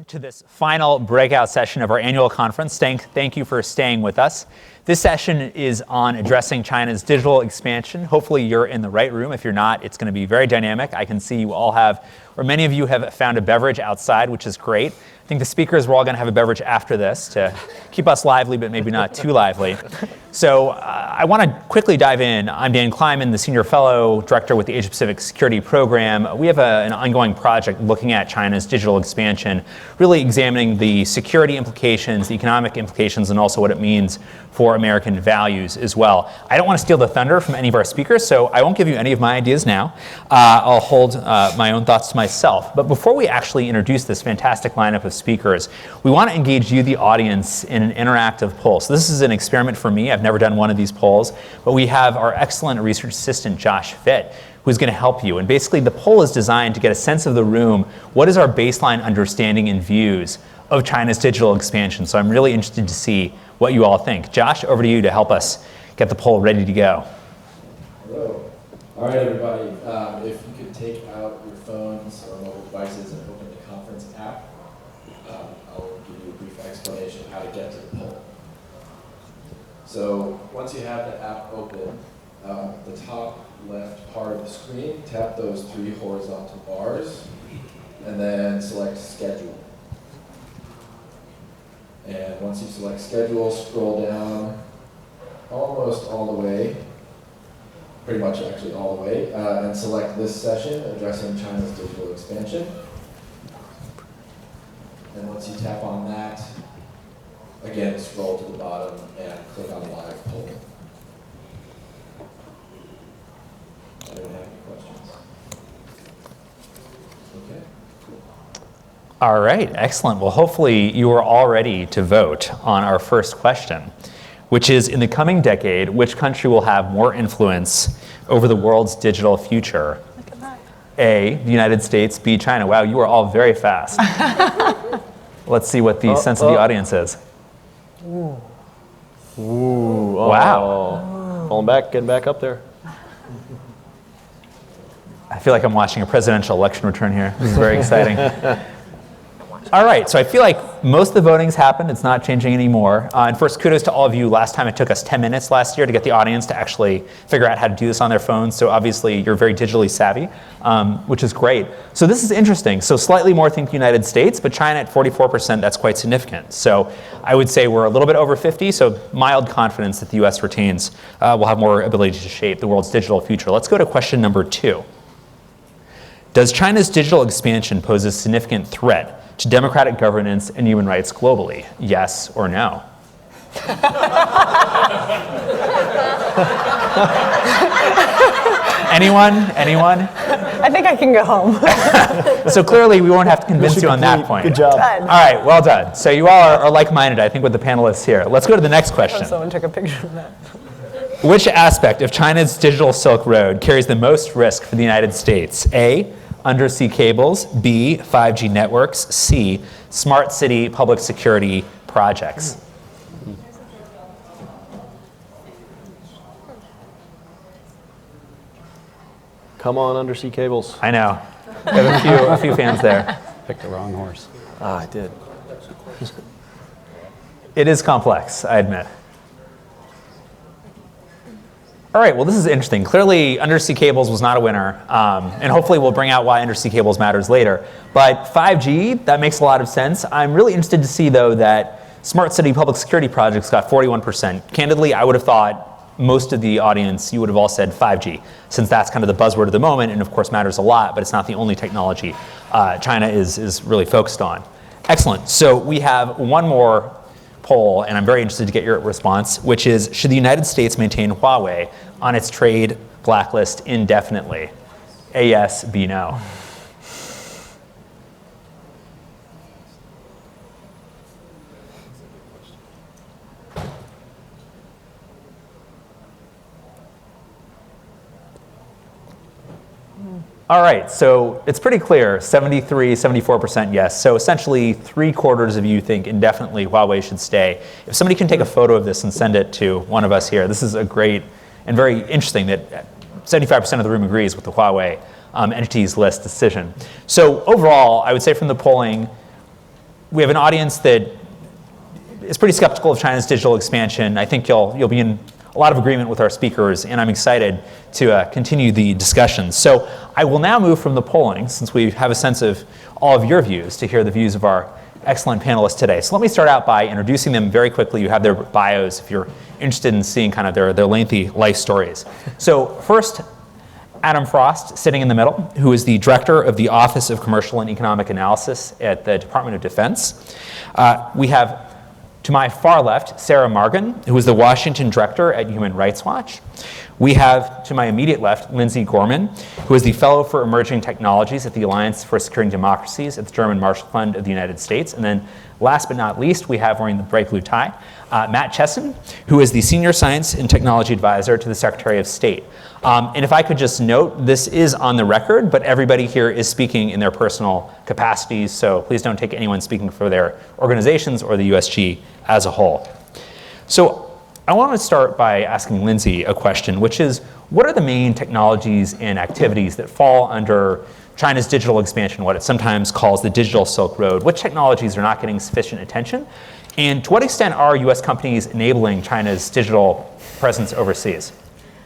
To this final breakout session of our annual conference. Thank you for staying with us. This session is on addressing China's digital expansion. Hopefully you're in the right room. If you're not, it's going to be very dynamic. I can see you all have, or many of you have found a beverage outside, which is great. I think the speakers were all going to have a beverage after this to keep us lively, but maybe not too lively. So I want to quickly dive in. I'm Dan Kliman, the Senior Fellow Director with the Asia Pacific Security Program. We have an ongoing project looking at China's digital expansion, really examining the security implications, the economic implications, and also what it means for American values as well. I don't want to steal the thunder from any of our speakers, so I won't give you any of my ideas now. I'll hold my own thoughts to myself. But before we actually introduce this fantastic lineup of speakers, we want to engage you, the audience, in an interactive poll. So this is an experiment for me. I've never done one of these polls, but we have our excellent research assistant, Josh Fitt, who's going to help you. And basically, the poll is designed to get a sense of the room. What is our baseline understanding and views of China's digital expansion? So I'm really interested to see what you all think. Josh, over to you to help us get the poll ready to go. Hello. All right, everybody. If you could take out your phones or mobile devices and open the conference app, I'll give you a brief explanation of how to get to the poll. So once you have the app open, the top left part of the screen, tap those three horizontal bars, and then select Schedule. And once you select Schedule, scroll down almost all the way, pretty much actually all the way, and select this session, addressing China's digital expansion. And once you tap on that, again, scroll to the bottom and click on Live Poll. Anyone have any questions? Okay. All right, excellent. Well, hopefully you are all ready to vote on our first question, which is, in the coming decade, which country will have more influence over the world's digital future? Look at that. A, the United States, B, China. Wow, you are all very fast. Let's see what the sense of the audience is. Ooh. Wow. Falling back, getting back up there. I feel like I'm watching a presidential election return here. This is very exciting. All right, so I feel like most of the voting's happened. It's not changing anymore. And first, kudos to all of you. Last time it took us 10 minutes last year to get the audience to actually figure out how to do this on their phones. So obviously, you're very digitally savvy, which is great. So this is interesting. So slightly more think United States, but China at 44%, that's quite significant. So I would say we're a little bit over 50, so mild confidence that the US retains will have more ability to shape the world's digital future. Let's go to question number 2. Does China's digital expansion pose a significant threat to democratic governance and human rights globally? Yes or no? Anyone? I think I can go home. So clearly we won't have to convince you on that point. Good job. Done. All right, well done. So you all are like-minded, I think, with the panelists here. Let's go to the next question. Someone took a picture of that. Which aspect of China's digital Silk Road carries the most risk for the United States? A, undersea cables, B, 5G networks, C, smart city public security projects. Come on, undersea cables. I know. We have a few fans there. Picked the wrong horse. I did. It is complex, I admit. All right, well, this is interesting. Clearly, undersea cables was not a winner, and hopefully we'll bring out why undersea cables matters later. But 5G, that makes a lot of sense. I'm really interested to see, though, that smart city public security projects got 41%. Candidly, I would have thought most of the audience, you would have all said 5G, since that's kind of the buzzword of the moment, and of course matters a lot, but it's not the only technology China is really focused on. Excellent. So we have one more poll, and I'm very interested to get your response, which is, should the United States maintain Huawei on its trade blacklist indefinitely? A, yes, B, no. All right, so it's pretty clear, 73, 74% yes. So essentially 3/4 of you think indefinitely Huawei should stay. If somebody can take a photo of this and send it to one of us here, this is a great and very interesting that 75% of the room agrees with the Huawei entities list decision. So overall, I would say from the polling, we have an audience that is pretty skeptical of China's digital expansion. I think you'll be in a lot of agreement with our speakers, and I'm excited to continue the discussion. So I will now move from the polling, since we have a sense of all of your views, to hear the views of our excellent panelists today. So let me start out by introducing them very quickly. You have their bios if you're interested in seeing kind of their lengthy life stories. So first, Adam Frost, sitting in the middle, who is the director of the Office of Commercial and Economic Analysis at the Department of Defense. We have, to my far left, Sarah Margon, who is the Washington director at Human Rights Watch. We have, to my immediate left, Lindsay Gorman, who is the Fellow for Emerging Technologies at the Alliance for Securing Democracies at the German Marshall Fund of the United States. And then last but not least, we have, wearing the bright blue tie, Matt Chessen, who is the Senior Science and Technology Advisor to the Secretary of State. And if I could just note, this is on the record, but everybody here is speaking in their personal capacities, so please don't take anyone speaking for their organizations or the USG as a whole. So I want to start by asking Lindsay a question, which is, what are the main technologies and activities that fall under China's digital expansion, what it sometimes calls the digital Silk Road? Which technologies are not getting sufficient attention? And to what extent are US companies enabling China's digital presence overseas?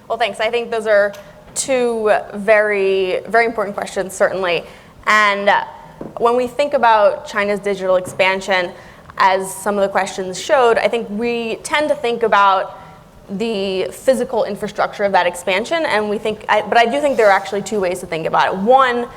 Well, thanks. I think those are two very, very important questions, certainly. And when we think about China's digital expansion, as some of the questions showed, I think we tend to think about the physical infrastructure of that expansion, and but I do think there are actually two ways to think about it. One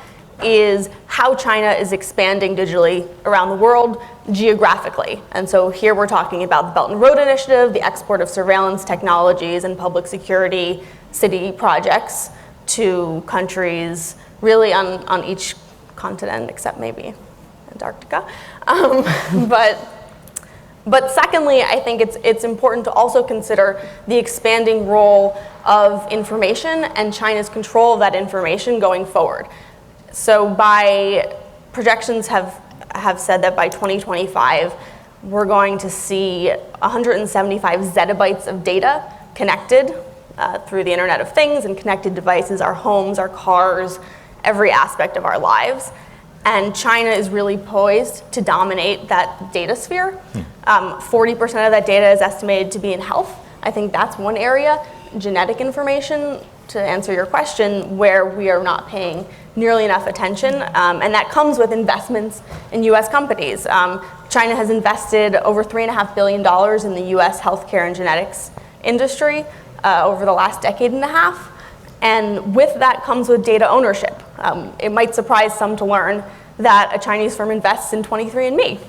is how China is expanding digitally around the world geographically. And so here we're talking about the Belt and Road Initiative, the export of surveillance technologies and public security city projects to countries really on each continent except maybe Antarctica. But secondly, I think it's important to also consider the expanding role of information and China's control of that information going forward. So projections have said that by 2025, we're going to see 175 zettabytes of data connected through the Internet of Things and connected devices, our homes, our cars, every aspect of our lives. And China is really poised to dominate that data sphere. 40% of that data is estimated to be in health. I think that's one area. Genetic information, to answer your question, where we are not paying nearly enough attention. And that comes with investments in US companies. China has invested over $3.5 billion in the US healthcare and genetics industry over the last decade and a half. And with that comes with data ownership. It might surprise some to learn that a Chinese firm invests in 23andMe.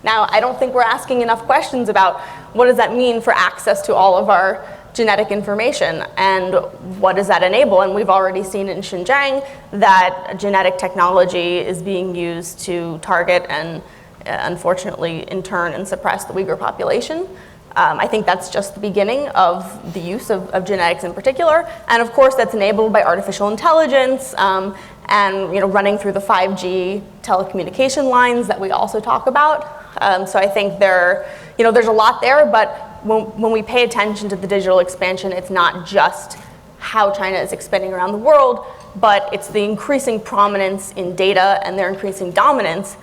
Now, I don't think we're asking enough questions about what does that mean for access to all of our genetic information and what does that enable? And we've already seen in Xinjiang that genetic technology is being used to target and unfortunately in turn and suppress the Uyghur population. I think that's just the beginning of the use of genetics in particular. And of course, that's enabled by artificial intelligence and running through the 5G telecommunication lines that we also talk about. So I think there's a lot there, but when we pay attention to the digital expansion, it's not just how China is expanding around the world, but it's the increasing prominence in data and their increasing dominance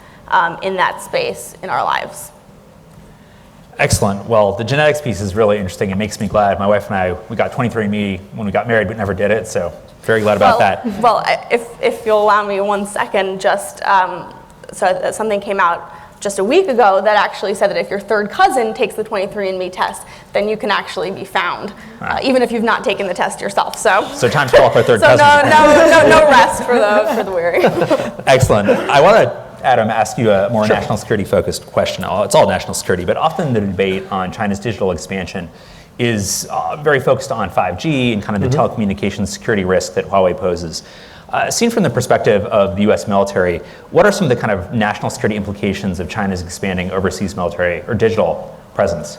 in that space in our lives. Excellent. Well, the genetics piece is really interesting. It makes me glad. My wife and I, we got 23andMe when we got married, but never did it. So very glad about that. Well, if you'll allow me 1 second, just so something came out just a week ago that actually said that if your third cousin takes the 23andMe test, then you can actually be found, even if you've not taken the test yourself. So time to call up our third cousin. No rest for the weary. Excellent. I want to, Adam, ask you a more national security focused question. It's all national security, but often the debate on China's digital expansion is very focused on 5G and kind of the telecommunications security risk that Huawei poses. Seen from the perspective of the US military, what are some of the kind of national security implications of China's expanding overseas military or digital presence?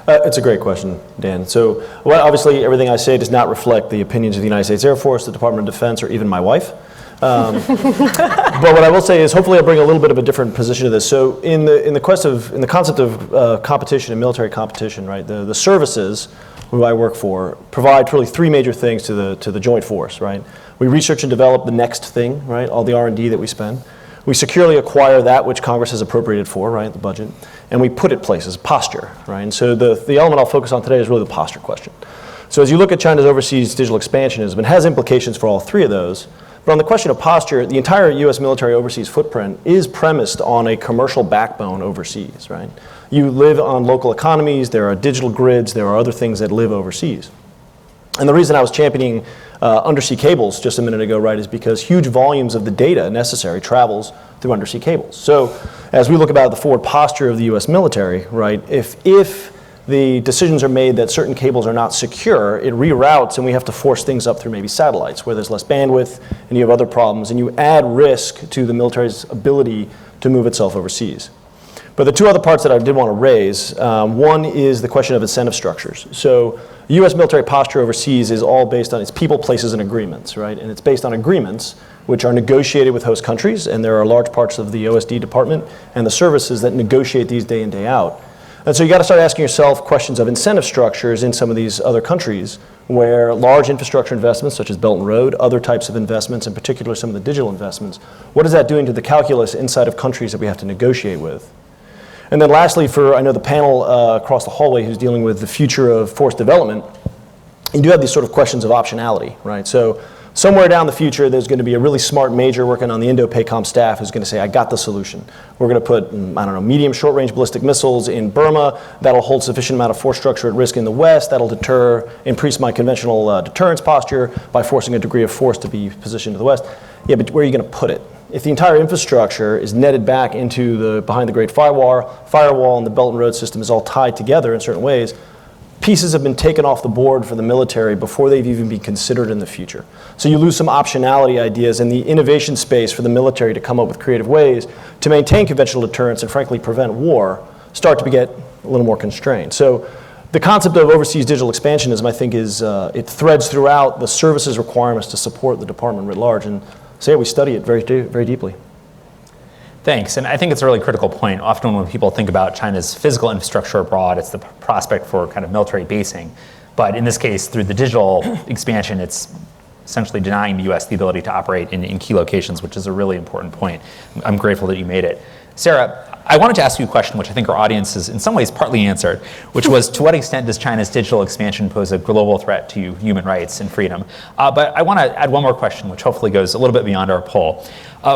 It's a great question, Dan. So, obviously, everything I say does not reflect the opinions of the United States Air Force, the Department of Defense, or even my wife. But what I will say is, hopefully, I'll bring a little bit of a different position to this. So, in the concept of competition and military competition, right? The services who I work for provide really three major things to the joint force, right? We research and develop the next thing, right? All the R&D that we spend. We securely acquire that which Congress has appropriated for, right, the budget, and we put it places, posture, right? And so the element I'll focus on today is really the posture question. So as you look at China's overseas digital expansionism, it has implications for all three of those. But on the question of posture, the entire U.S. military overseas footprint is premised on a commercial backbone overseas, right? You live on local economies, there are digital grids, there are other things that live overseas. And the reason I was championing undersea cables just a minute ago, right, is because huge volumes of the data necessary travels through undersea cables. So as we look about the forward posture of the U.S. military, right, if the decisions are made that certain cables are not secure, it reroutes and we have to force things up through maybe satellites where there's less bandwidth and you have other problems, and you add risk to the military's ability to move itself overseas. But the two other parts that I did want to raise, one is the question of incentive structures. So U.S. military posture overseas is all based on its people, places, and agreements, right? And it's based on agreements which are negotiated with host countries, and there are large parts of the OSD department and the services that negotiate these day in, day out. And so you got to start asking yourself questions of incentive structures in some of these other countries where large infrastructure investments such as Belt and Road, other types of investments, in particular some of the digital investments, what is that doing to the calculus inside of countries that we have to negotiate with? And then lastly, for I know the panel across the hallway who's dealing with the future of force development, you do have these sort of questions of optionality, right? So somewhere down the future, there's going to be a really smart major working on the Indo-PACOM staff who's going to say, I got the solution. We're going to put, I don't know, medium short-range ballistic missiles in Burma. That'll hold sufficient amount of force structure at risk in the West. That'll increase my conventional deterrence posture by forcing a degree of force to be positioned to the West. Yeah, but where are you going to put it? If the entire infrastructure is netted back into the behind the Great Firewall and the Belt and Road system is all tied together in certain ways, pieces have been taken off the board for the military before they've even been considered in the future. So you lose some optionality ideas and the innovation space for the military to come up with creative ways to maintain conventional deterrence and frankly prevent war start to get a little more constrained. So the concept of overseas digital expansionism, I think, is it threads throughout the services requirements to support the department writ large. And so yeah, we study it very, very deeply. Thanks, and I think it's a really critical point. Often when people think about China's physical infrastructure abroad, it's the prospect for kind of military basing. But in this case, through the digital expansion, it's essentially denying the U.S. the ability to operate in key locations, which is a really important point. I'm grateful that you made it. Sarah, I wanted to ask you a question which I think our audience has in some ways partly answered, which was to what extent does China's digital expansion pose a global threat to human rights and freedom? But I want to add one more question, which hopefully goes a little bit beyond our poll,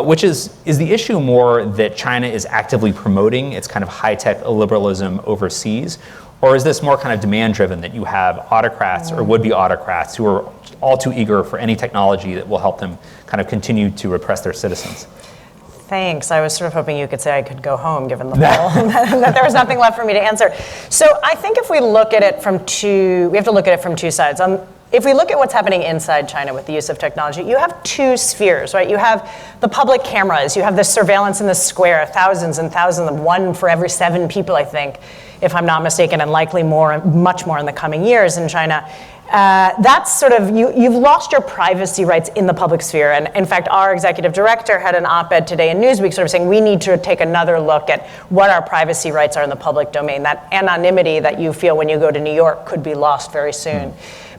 which is the issue more that China is actively promoting its kind of high-tech liberalism overseas, or is this more kind of demand-driven that you have autocrats or would-be autocrats who are all too eager for any technology that will help them kind of continue to repress their citizens? Thanks. I was sort of hoping you could say I could go home given the poll, that there was nothing left for me to answer. So I think if we look at it from we have to look at it from two sides. If we look at what's happening inside China with the use of technology, you have two spheres, right? You have the public cameras, you have the surveillance in the square, thousands and thousands of one for every 7 people, I think, if I'm not mistaken, and likely more, much more in the coming years in China. That's sort of, you've lost your privacy rights in the public sphere. And in fact, our executive director had an op-ed today in Newsweek sort of saying we need to take another look at what our privacy rights are in the public domain. That anonymity that you feel when you go to New York could be lost very soon.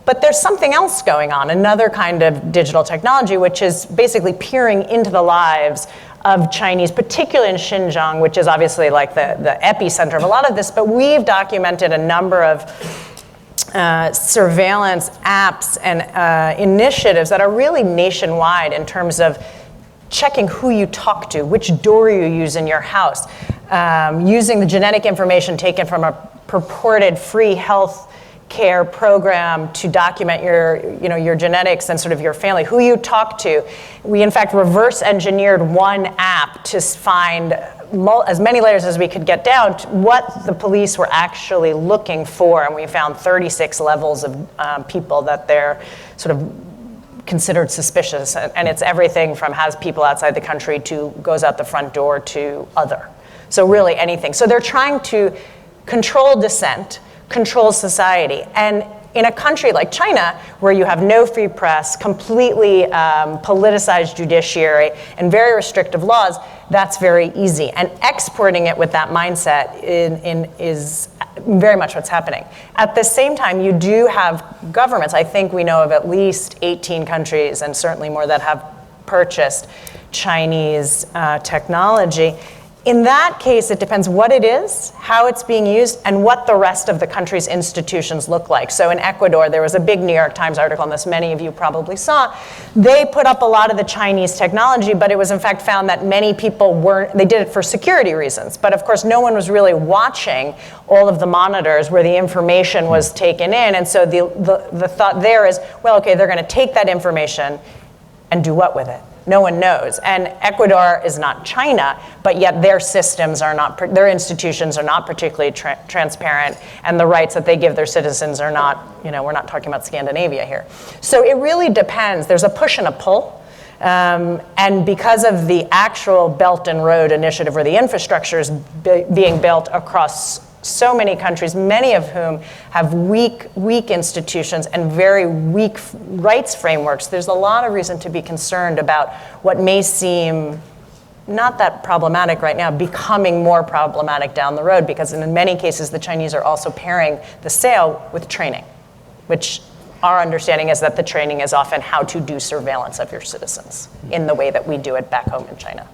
But there's something else going on, another kind of digital technology, which is basically peering into the lives of Chinese, particularly in Xinjiang, which is obviously like the epicenter of a lot of this. But we've documented a number of surveillance apps and initiatives that are really nationwide in terms of checking who you talk to, which door you use in your house, using the genetic information taken from a purported free health care program to document your genetics and sort of your family, who you talk to. We in fact reverse engineered one app to find as many layers as we could get down to what the police were actually looking for, and we found 36 levels of people that they're sort of considered suspicious, and it's everything from has people outside the country to goes out the front door to other. So really anything. So they're trying to control dissent, control society, and in a country like China, where you have no free press, completely politicized judiciary, and very restrictive laws, that's very easy. And exporting it with that mindset is very much what's happening. At the same time, you do have governments, I think we know of at least 18 countries, and certainly more, that have purchased Chinese technology. In that case, it depends what it is, how it's being used, and what the rest of the country's institutions look like. So in Ecuador, there was a big New York Times article on this, many of you probably saw. They put up a lot of the Chinese technology, but it was in fact found that many people they did it for security reasons. But of course, no one was really watching all of the monitors where the information was taken in. And so the thought there is, well, okay, they're gonna take that information and do what with it? No one knows. And Ecuador is not China, but yet their systems are not, their institutions are not particularly transparent, and the rights that they give their citizens are not, we're not talking about Scandinavia here. So it really depends. There's a push and a pull. And because of the actual Belt and Road Initiative, where the infrastructure is being built across so many countries, many of whom have weak institutions and very weak rights frameworks, there's a lot of reason to be concerned about what may seem not that problematic right now, becoming more problematic down the road, because in many cases, the Chinese are also pairing the sale with training, which our understanding is that the training is often how to do surveillance of your citizens in the way that we do it back home in China.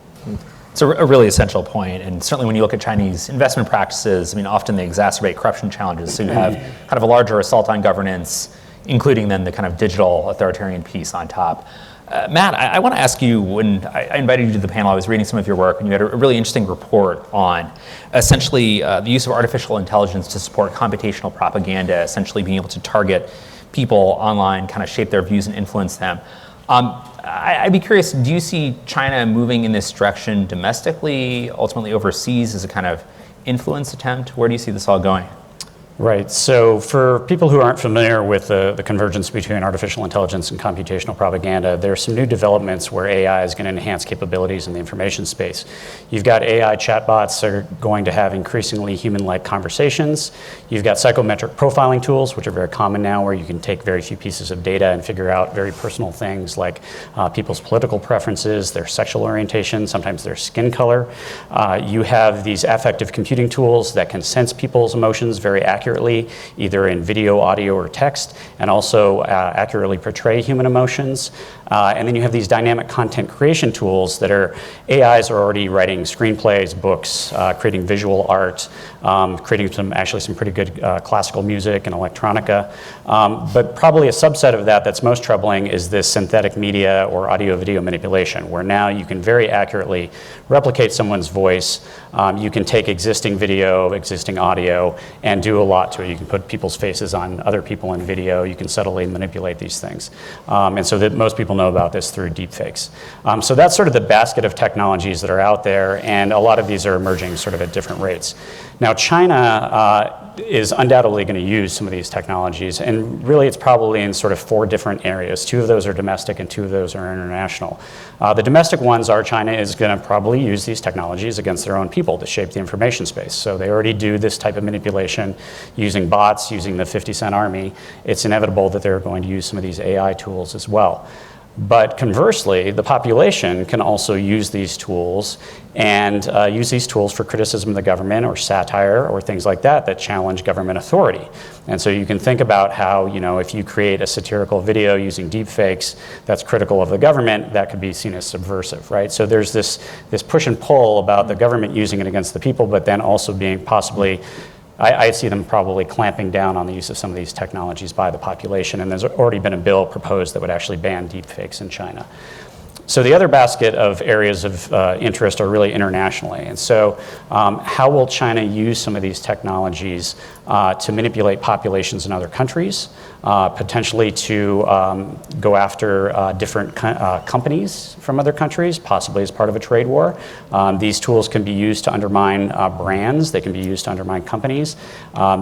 It's a really essential point, and certainly when you look at Chinese investment practices, often they exacerbate corruption challenges, so you have kind of a larger assault on governance, including then the kind of digital authoritarian piece on top. Matt, I want to ask you, when I invited you to the panel, I was reading some of your work, and you had a really interesting report on essentially the use of artificial intelligence to support computational propaganda, essentially being able to target people online, kind of shape their views and influence them. I'd be curious, do you see China moving in this direction domestically, ultimately overseas as a kind of influence attempt? Where do you see this all going? Right. So for people who aren't familiar with the convergence between artificial intelligence and computational propaganda, there are some new developments where AI is going to enhance capabilities in the information space. You've got AI chatbots that are going to have increasingly human-like conversations. You've got psychometric profiling tools, which are very common now, where you can take very few pieces of data and figure out very personal things like people's political preferences, their sexual orientation, sometimes their skin color. You have these affective computing tools that can sense people's emotions very accurately, either in video, audio, or text, and also accurately portray human emotions. And then you have these dynamic content creation tools that AIs are already writing screenplays, books, creating visual art, creating some pretty good classical music and electronica. But probably a subset of that's most troubling is this synthetic media or audio-video manipulation, where now you can very accurately replicate someone's voice. You can take existing video, existing audio, and do a lot to it. You can put people's faces on other people in video. You can subtly manipulate these things. And so that most people know about this through deepfakes. So that's sort of the basket of technologies that are out there, and a lot of these are emerging sort of at different rates. Now, China is undoubtedly going to use some of these technologies, and really it's probably in sort of 4 different areas. 2 of those are domestic and 2 of those are international. The domestic ones are China is going to probably use these technologies against their own people to shape the information space. So they already do this type of manipulation using bots, using the 50-cent army. It's inevitable that they're going to use some of these AI tools as well. But conversely, the population can also use these tools and use these tools for criticism of the government or satire or things like that challenge government authority. And so you can think about how, if you create a satirical video using deepfakes that's critical of the government, that could be seen as subversive, right? So there's this push and pull about the government using it against the people, but then also being possibly, I see them probably clamping down on the use of some of these technologies by the population, and there's already been a bill proposed that would actually ban deepfakes in China. So the other basket of areas of interest are really internationally. And so how will China use some of these technologies to manipulate populations in other countries, potentially to go after different companies from other countries, possibly as part of a trade war. These tools can be used to undermine brands. They can be used to undermine companies.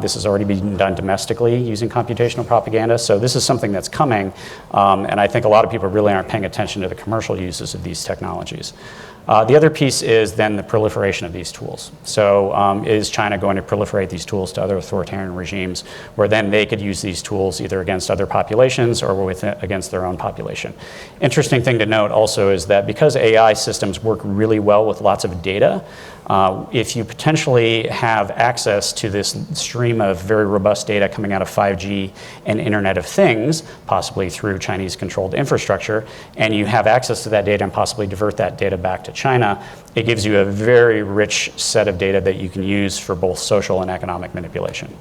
This has already been done domestically using computational propaganda. So this is something that's coming. And I think a lot of people really aren't paying attention to the commercial uses of these technologies. The other piece is then the proliferation of these tools. So is China going to proliferate these tools to other authoritarian regimes where then they could use these tools either against other populations or against their own population? Interesting thing to note also is that because AI systems work really well with lots of data, if you potentially have access to this stream of very robust data coming out of 5G and Internet of Things, possibly through Chinese-controlled infrastructure, and you have access to that data and possibly divert that data back to China, it gives you a very rich set of data that you can use for both social and economic manipulation.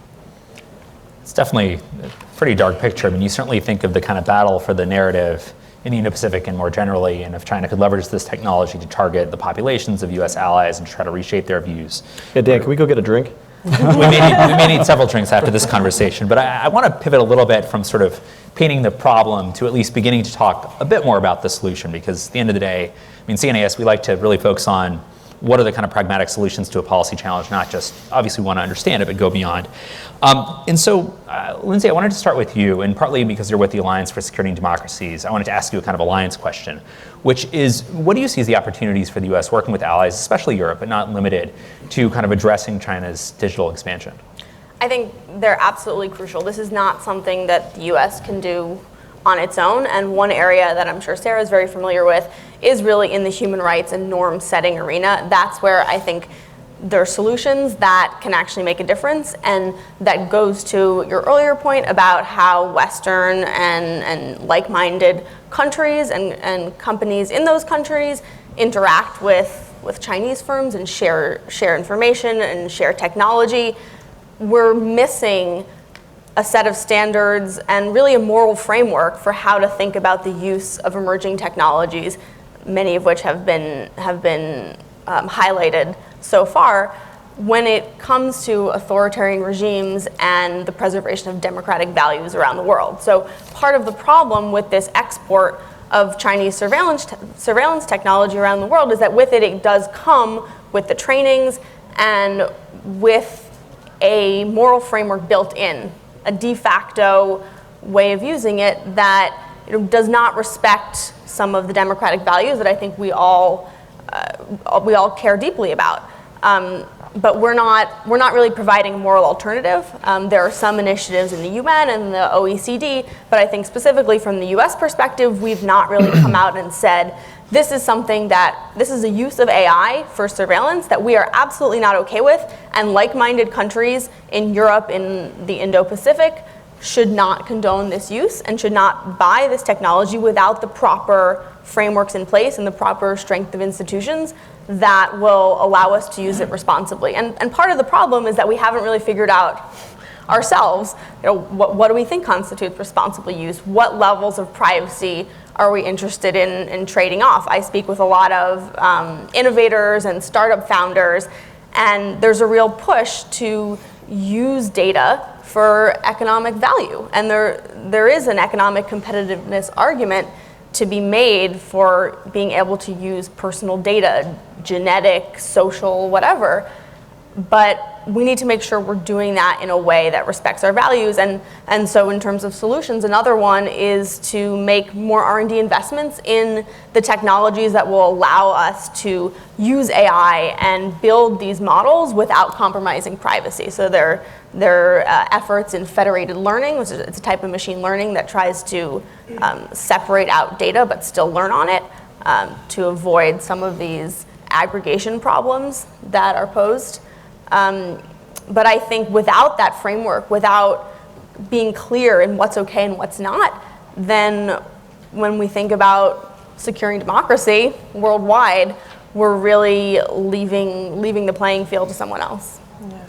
It's definitely a pretty dark picture. I mean, you certainly think of the kind of battle for the narrative in the Indo-Pacific and more generally, and if China could leverage this technology to target the populations of U.S. allies and try to reshape their views. Yeah, Dan, can we go get a drink? we may need several drinks after this conversation, but I want to pivot a little bit from sort of painting the problem to at least beginning to talk a bit more about the solution, because at the end of the day, I mean, CNAS, we like to really focus on what are the kind of pragmatic solutions to a policy challenge, not just obviously want to understand it, but go beyond. And so, Lindsay, I wanted to start with you, and partly because you're with the Alliance for Security and Democracies, I wanted to ask you a kind of alliance question, which is, what do you see as the opportunities for the U.S. working with allies, especially Europe, but not limited, to kind of addressing China's digital expansion? I think they're absolutely crucial. This is not something that the U.S. can do on its own, and one area that I'm sure Sarah is very familiar with is really in the human rights and norm setting arena. That's where I think there are solutions that can actually make a difference, and that goes to your earlier point about how Western and like-minded countries and companies in those countries interact with Chinese firms and share information and share technology. We're missing a set of standards and really a moral framework for how to think about the use of emerging technologies, many of which have been highlighted so far, when it comes to authoritarian regimes and the preservation of democratic values around the world. So part of the problem with this export of Chinese surveillance technology around the world is that with it, it does come with the trainings and with a moral framework built in, a de facto way of using it that does not respect some of the democratic values that I think we all care deeply about. But we're not really providing a moral alternative. There are some initiatives in the UN and the OECD, but I think specifically from the US perspective, we've not really come out and said, this is a use of AI for surveillance that we are absolutely not okay with, and like-minded countries in Europe, in the Indo-Pacific, should not condone this use and should not buy this technology without the proper frameworks in place and the proper strength of institutions that will allow us to use it responsibly. And part of the problem is that we haven't really figured out ourselves, what do we think constitutes responsible use? What levels of privacy are we interested in trading off? I speak with a lot of innovators and startup founders, and there's a real push to use data for economic value. And there is an economic competitiveness argument to be made for being able to use personal data, genetic, social, whatever. But we need to make sure we're doing that in a way that respects our values. And so in terms of solutions, another one is to make more R&D investments in the technologies that will allow us to use AI and build these models without compromising privacy. So there are efforts in federated learning, which is it's a type of machine learning that tries to separate out data but still learn on it to avoid some of these aggregation problems that are posed. But I think without that framework, without being clear in what's okay and what's not, then when we think about securing democracy worldwide, we're really leaving the playing field to someone else. Yeah.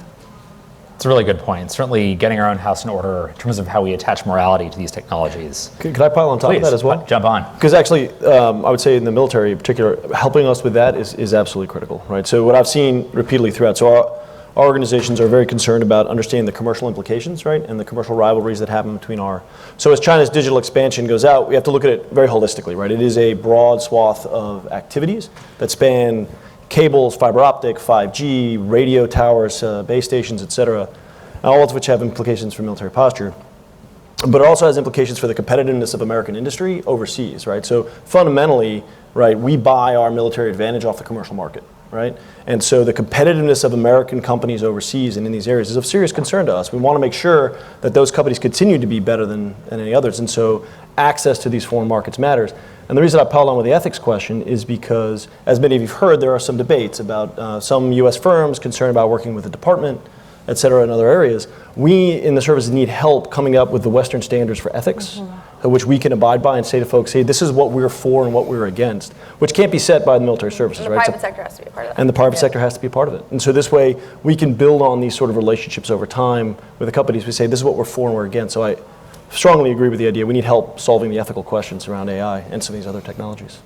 It's a really good point. Certainly getting our own house in order in terms of how we attach morality to these technologies. Could I pile on top of that as well? Jump on. Because actually, I would say in the military in particular, helping us with that is absolutely critical, right? So what I've seen repeatedly throughout, so our organizations are very concerned about understanding the commercial implications, right, and the commercial rivalries that happen between So as China's digital expansion goes out, we have to look at it very holistically, right? It is a broad swath of activities that span cables, fiber optic, 5G, radio towers, base stations, et cetera, all of which have implications for military posture. but it also has implications for the competitiveness of American industry overseas, right? So fundamentally, right, we buy our military advantage off the commercial market, right? And so the competitiveness of American companies overseas and in these areas is of serious concern to us. We want to make sure that those companies continue to be better than any others. And so access to these foreign markets matters. And the reason I piled on with the ethics question is because, as many of you have heard, there are some debates about some U.S. firms concerned about working with the department, et cetera, in other areas. We in the services need help coming up with the Western standards for ethics, which we can abide by and say to folks, hey, this is what we're for and what we're against, which can't be set by the military services, And the right? private sector has to be a part of that. And the private sector has to be a part of it. And so this way, we can build on these sort of relationships over time with the companies. We say, this is what we're for and we're against. So I strongly agree with the idea. We need help solving the ethical questions around AI and some of these other technologies.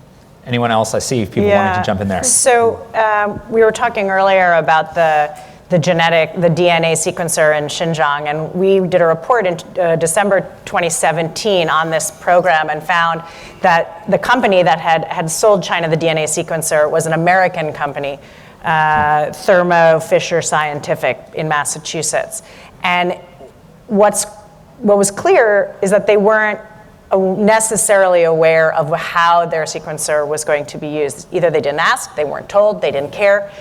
Anyone else? I see people wanting to jump in there. So we were talking earlier about the DNA sequencer in Xinjiang, and we did a report in December 2017 on this program and found that the company that had sold China the DNA sequencer was an American company, Thermo Fisher Scientific in Massachusetts. And what was clear is that they weren't necessarily aware of how their sequencer was going to be used. Either they didn't ask, they weren't told, they didn't care.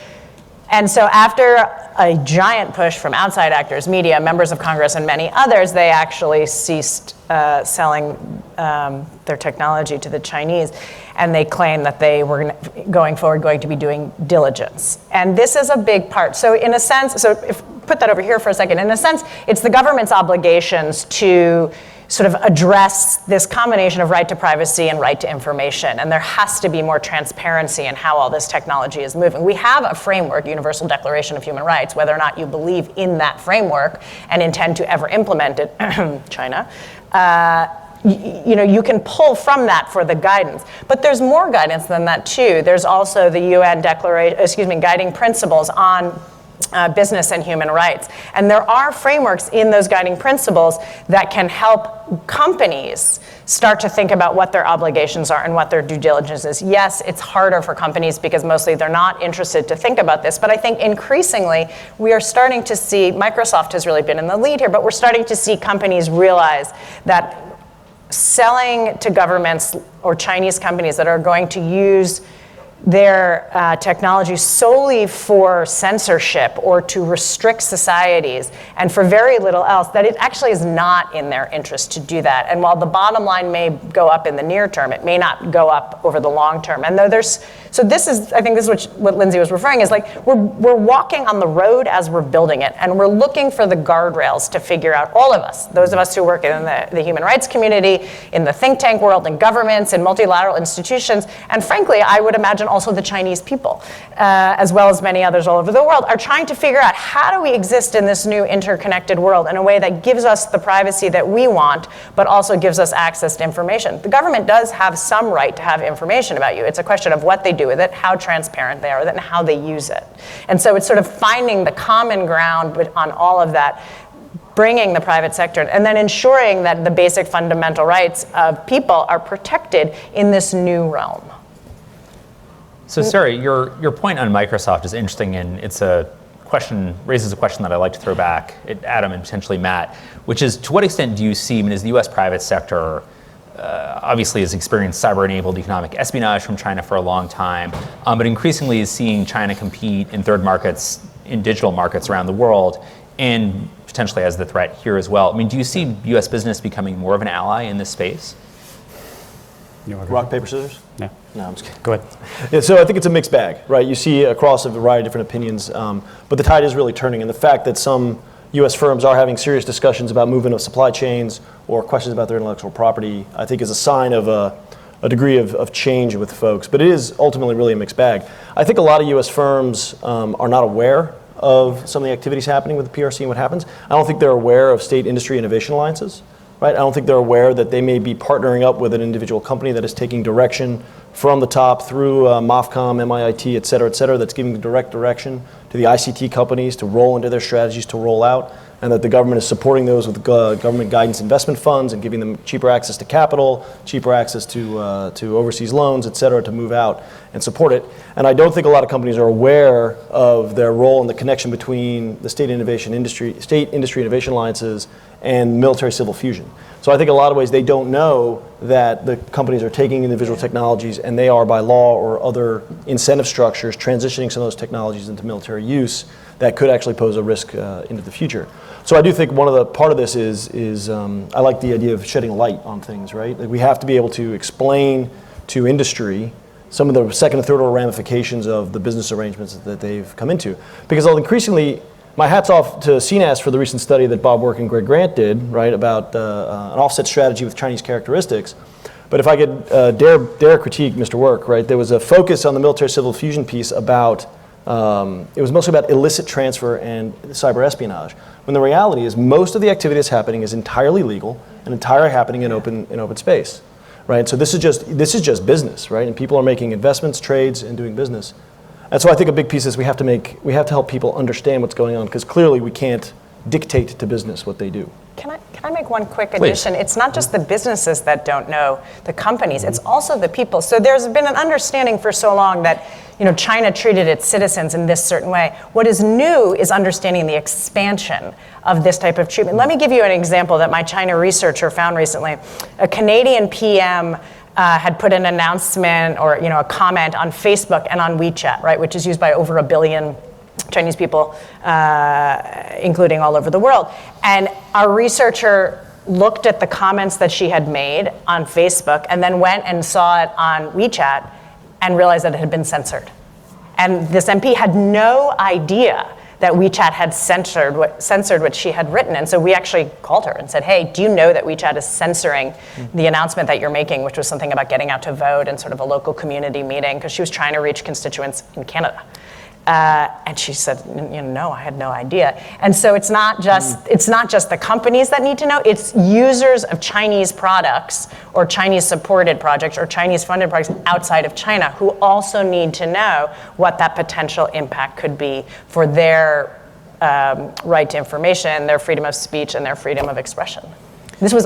And so after a giant push from outside actors, media, members of Congress, and many others, they actually ceased selling their technology to the Chinese. And they claimed that they were going forward going to be doing diligence. And this is a big part. So in a sense, put that over here for a second. In a sense, it's the government's obligations to sort of address this combination of right to privacy and right to information. And there has to be more transparency in how all this technology is moving. We have a framework, Universal Declaration of Human Rights. Whether or not you believe in that framework and intend to ever implement it, China, you can pull from that for the guidance. But there's more guidance than that too. There's also the UN guiding principles on business and human rights. And there are frameworks in those guiding principles that can help companies start to think about what their obligations are and what their due diligence is. Yes, it's harder for companies because mostly they're not interested to think about this, but I think increasingly we are starting to see, Microsoft has really been in the lead here, but we're starting to see companies realize that selling to governments or Chinese companies that are going to use their technology solely for censorship or to restrict societies and for very little else, that it actually is not in their interest to do that. And while the bottom line may go up in the near term, it may not go up over the long term. And though this is what Lindsay was referring is like we're walking on the road as we're building it, and we're looking for the guardrails to figure out, all of us, those of us who work in the human rights community, in the think tank world, in governments, in multilateral institutions, and frankly, I would imagine also the Chinese people, as well as many others all over the world, are trying to figure out how do we exist in this new interconnected world in a way that gives us the privacy that we want, but also gives us access to information. The government does have some right to have information about you. It's a question of what they do with it, how transparent they are with it, and how they use it. And so it's sort of finding the common ground on all of that, bringing the private sector, and then ensuring that the basic fundamental rights of people are protected in this new realm. So Sarah, your point on Microsoft is interesting, and raises a question that I like to throw back at Adam and potentially Matt, which is, to what extent do you see, as the U.S. private sector obviously has experienced cyber-enabled economic espionage from China for a long time, but increasingly is seeing China compete in third markets, in digital markets around the world, and potentially as the threat here as well. Do you see U.S. business becoming more of an ally in this space? Rock, paper, scissors? Yeah. No, I'm just kidding. Go ahead. Yeah, so I think it's a mixed bag, right? You see across a variety of different opinions, but the tide is really turning. And the fact that some U.S. firms are having serious discussions about movement of supply chains or questions about their intellectual property, I think is a sign of a degree of change with folks. But it is ultimately really a mixed bag. I think a lot of U.S. firms are not aware of some of the activities happening with the PRC and what happens. I don't think they're aware of state industry innovation alliances. Right? I don't think they're aware that they may be partnering up with an individual company that is taking direction from the top through MOFCOM, MIT, et cetera, that's giving direct direction to the ICT companies to roll into their strategies to roll out, and that the government is supporting those with government guidance investment funds and giving them cheaper access to capital, cheaper access to overseas loans, et cetera, to move out and support it. And I don't think a lot of companies are aware of their role in the connection between the state industry innovation alliances and military civil fusion. So I think in a lot of ways they don't know that the companies are taking individual technologies and they are by law or other incentive structures transitioning some of those technologies into military use that could actually pose a risk into the future. So I do think part of this is I like the idea of shedding light on things, right? Like we have to be able to explain to industry some of the second and third order ramifications of the business arrangements that they've come into. Because increasingly, my hat's off to CNAS for the recent study that Bob Work and Greg Grant did, right, about an offset strategy with Chinese characteristics. But if I could dare critique Mr. Work, right, there was a focus on the military civil fusion piece about, it was mostly about illicit transfer and cyber espionage. When the reality is most of the activity that's happening is entirely legal and entirely happening in open space, right? So this is just business, right? And people are making investments, trades, and doing business. And so I think a big piece is we have to help people understand what's going on, because clearly we can't dictate to business what they do. Can I make one quick addition? It's not just the businesses that don't know the companies, it's also the people. So there's been an understanding for so long that China treated its citizens in this certain way. What is new is understanding the expansion of this type of treatment. Let me give you an example that my China researcher found recently. A Canadian PM had put an announcement or a comment on Facebook and on WeChat, right, which is used by over 1 billion Chinese people, including all over the world. And our researcher looked at the comments that she had made on Facebook and then went and saw it on WeChat and realized that it had been censored. And this MP had no idea that WeChat had censored what she had written. And so we actually called her and said, hey, do you know that WeChat is censoring the announcement that you're making, which was something about getting out to vote and sort of a local community meeting, because she was trying to reach constituents in Canada. And she said, no, I had no idea. And so it's not just the companies that need to know, it's users of Chinese products or Chinese supported projects or Chinese funded projects outside of China who also need to know what that potential impact could be for their right to information, their freedom of speech, and their freedom of expression. This was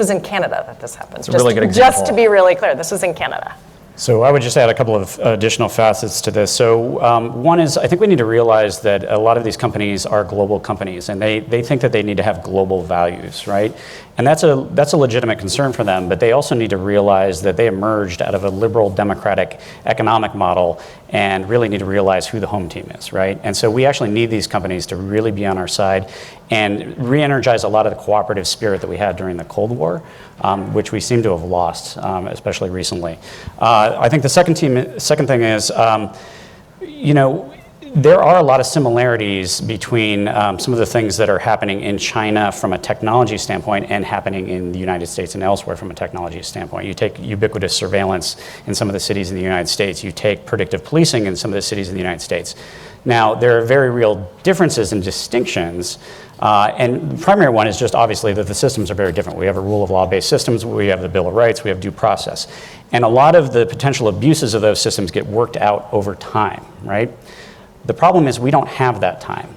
in Canada that this happens. It's a really good example. Just to be really clear, this was in Canada. So I would just add a couple of additional facets to this. So one is, I think we need to realize that a lot of these companies are global companies, and they think that they need to have global values, right? And that's a legitimate concern for them, but they also need to realize that they emerged out of a liberal democratic economic model and really need to realize who the home team is, right? And so we actually need these companies to really be on our side and re-energize a lot of the cooperative spirit that we had during the Cold War, which we seem to have lost, especially recently. I think the second thing is, there are a lot of similarities between some of the things that are happening in China from a technology standpoint and happening in the United States and elsewhere from a technology standpoint. You take ubiquitous surveillance in some of the cities in the United States. You take predictive policing in some of the cities in the United States. Now, there are very real differences and distinctions. And the primary one is just obviously that the systems are very different. We have a rule of law-based systems, we have the Bill of Rights, we have due process. And a lot of the potential abuses of those systems get worked out over time, right? The problem is we don't have that time.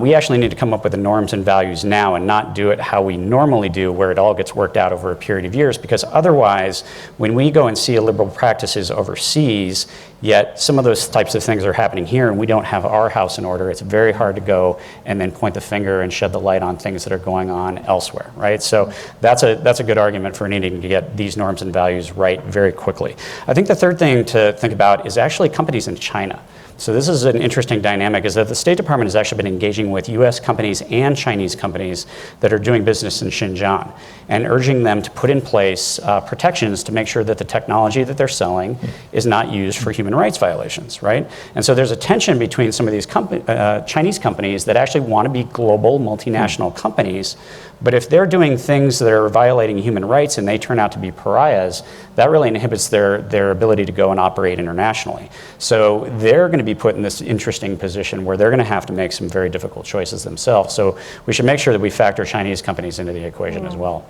We actually need to come up with the norms and values now and not do it how we normally do, where it all gets worked out over a period of years, because otherwise, when we go and see illiberal practices overseas, yet some of those types of things are happening here and we don't have our house in order, it's very hard to go and then point the finger and shed the light on things that are going on elsewhere, right? So that's a good argument for needing to get these norms and values right very quickly. I think the third thing to think about is actually companies in China. So this is an interesting dynamic, is that the State Department has actually been engaging with US companies and Chinese companies that are doing business in Xinjiang and urging them to put in place protections to make sure that the technology that they're selling is not used for human rights violations, right? And so there's a tension between some of these Chinese companies that actually want to be global multinational companies, but if they're doing things that are violating human rights and they turn out to be pariahs, that really inhibits their ability to go and operate internationally. So they're going to be put in this interesting position where they're going to have to make some very difficult choices themselves. So we should make sure that we factor Chinese companies into the equation as well.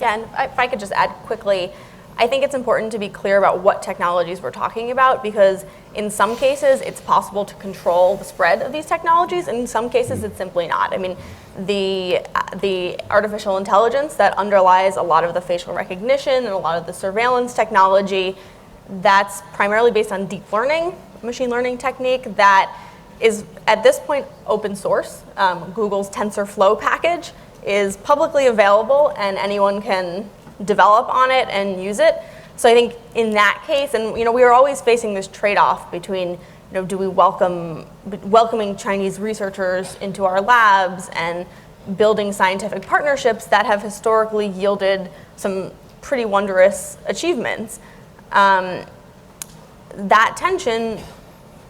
Yeah, and if I could just add quickly, I think it's important to be clear about what technologies we're talking about, because in some cases it's possible to control the spread of these technologies, and in some cases it's simply not. I mean, the artificial intelligence that underlies a lot of the facial recognition and a lot of the surveillance technology, that's primarily based on deep learning, machine learning technique that is at this point open source. Google's TensorFlow package is publicly available and anyone can develop on it and use it. So I think in that case, and we are always facing this trade-off between do we welcoming Chinese researchers into our labs and building scientific partnerships that have historically yielded some pretty wondrous achievements. That tension,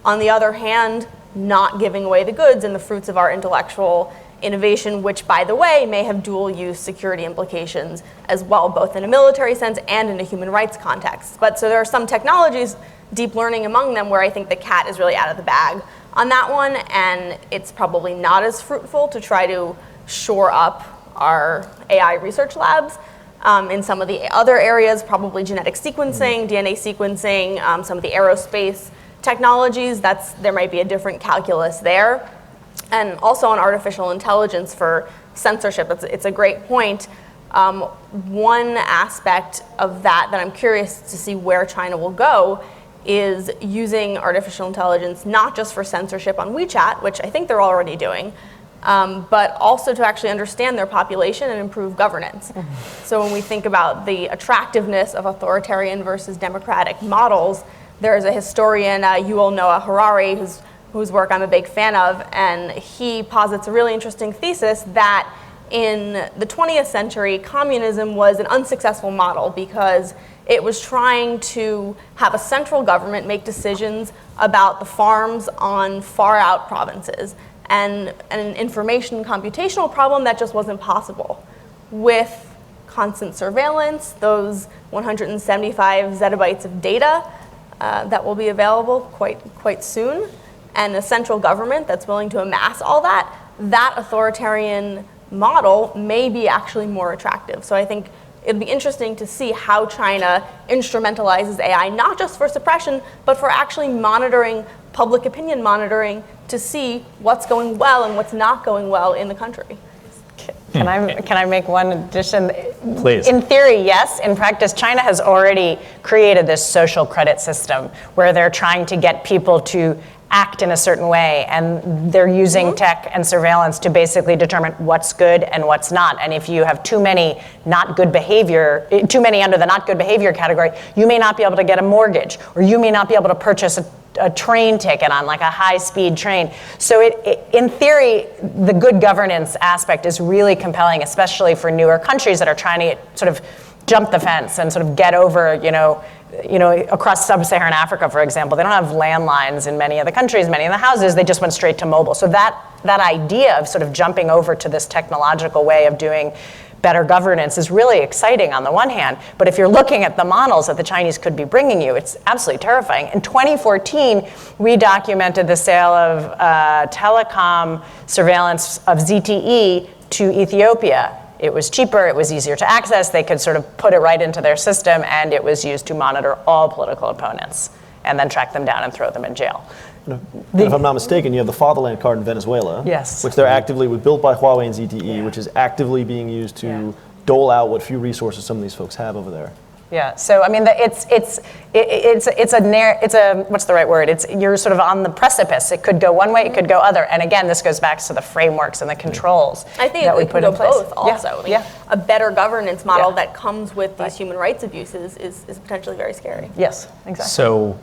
on the other hand, not giving away the goods and the fruits of our intellectual innovation, which, by the way, may have dual-use security implications as well, both in a military sense and in a human rights context. But so there are some technologies, deep learning among them, where I think the cat is really out of the bag on that one, and it's probably not as fruitful to try to shore up our AI research labs. In some of the other areas, probably genetic sequencing, DNA sequencing, some of the aerospace technologies, there might be a different calculus there. And also on artificial intelligence for censorship, it's a great point. One aspect of that I'm curious to see where China will go is using artificial intelligence not just for censorship on WeChat, which I think they're already doing, but also to actually understand their population and improve governance. So when we think about the attractiveness of authoritarian versus democratic models, there's a historian, Yuval Noah Harari, whose work I'm a big fan of, and he posits a really interesting thesis that in the 20th century, communism was an unsuccessful model because it was trying to have a central government make decisions about the farms on far-out provinces, and an information computational problem that just wasn't possible. With constant surveillance, those 175 zettabytes of data that will be available quite soon, and a central government that's willing to amass all that authoritarian model may be actually more attractive. So I think it'd be interesting to see how China instrumentalizes AI, not just for suppression, but for actually monitoring, public opinion monitoring, to see what's going well and what's not going well in the country. Can I make one addition? Please. In theory, yes. In practice, China has already created this social credit system where they're trying to get people to act in a certain way, and they're using tech and surveillance to basically determine what's good and what's not. And if you have too many under the not good behavior category, you may not be able to get a mortgage, or you may not be able to purchase a train ticket on like a high-speed train. So in theory, the good governance aspect is really compelling, especially for newer countries that are trying to sort of jump the fence and sort of get over, across sub-Saharan Africa, for example. They don't have landlines in many of the countries, many of the houses, they just went straight to mobile. So that idea of sort of jumping over to this technological way of doing better governance is really exciting on the one hand, but if you're looking at the models that the Chinese could be bringing you, it's absolutely terrifying. In 2014, we documented the sale of telecom surveillance of ZTE to Ethiopia. It was cheaper, it was easier to access, they could sort of put it right into their system, and it was used to monitor all political opponents and then track them down and throw them in jail. If I'm not mistaken, you have the Fatherland card in Venezuela, yes, which was built by Huawei and ZTE, which is actively being used to dole out what few resources some of these folks have over there. Yeah. So I mean, it's a what's the right word? You're sort of on the precipice. It could go one way, it could go other. And again, this goes back to the frameworks and the controls I think that we it put could in go place. both also. Yeah. A better governance model that comes with these human rights abuses is potentially very scary. Yes, exactly. So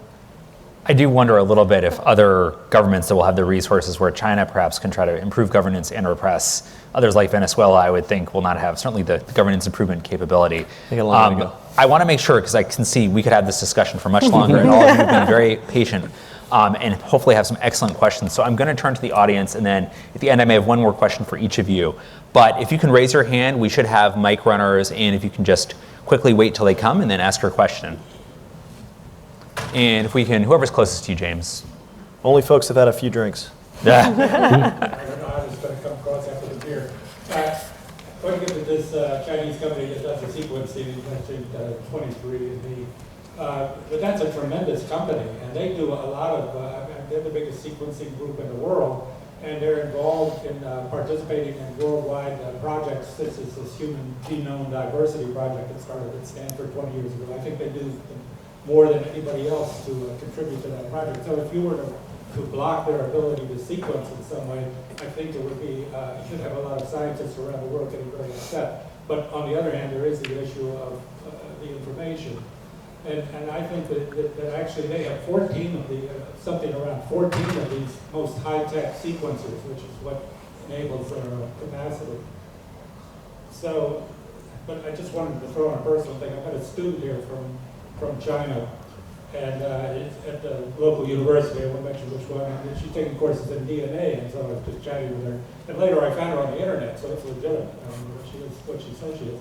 I do wonder a little bit if other governments that will have the resources where China perhaps can try to improve governance and repress, others like Venezuela, I would think, will not have certainly the governance improvement capability. I want to make sure, because I can see we could have this discussion for much longer, and all of you have been very patient and hopefully have some excellent questions. So I'm going to turn to the audience, and then at the end I may have one more question for each of you. But if you can raise your hand, we should have mic runners, and if you can just quickly wait till they come and then ask your question. And if we can, whoever's closest to you, James. Only folks have had a few drinks. Yeah. I don't know, I was going to come across after the beer. According to this Chinese company that does the sequencing, I think 23andMe, but that's a tremendous company, and they do a lot of, they're the biggest sequencing group in the world, and they're involved in participating in worldwide projects. This is this Human Genome Diversity Project that started at Stanford 20 years ago. I think they do more than anybody else to contribute to that project. So if you were to block their ability to sequence in some way, I think it would be, you'd have a lot of scientists around the world getting very upset. But on the other hand, there is the issue of the information. And I think that actually they have 14 of the, something around 14 of these most high-tech sequencers, which is what enables their capacity. So, but I just wanted to throw in a personal thing. I've got a student here from China, and it's at the local university, I won't mention which one, and she's taking courses in DNA, and so I was just chatting with her. And later I found her on the internet, so it's legitimate, what she says she is.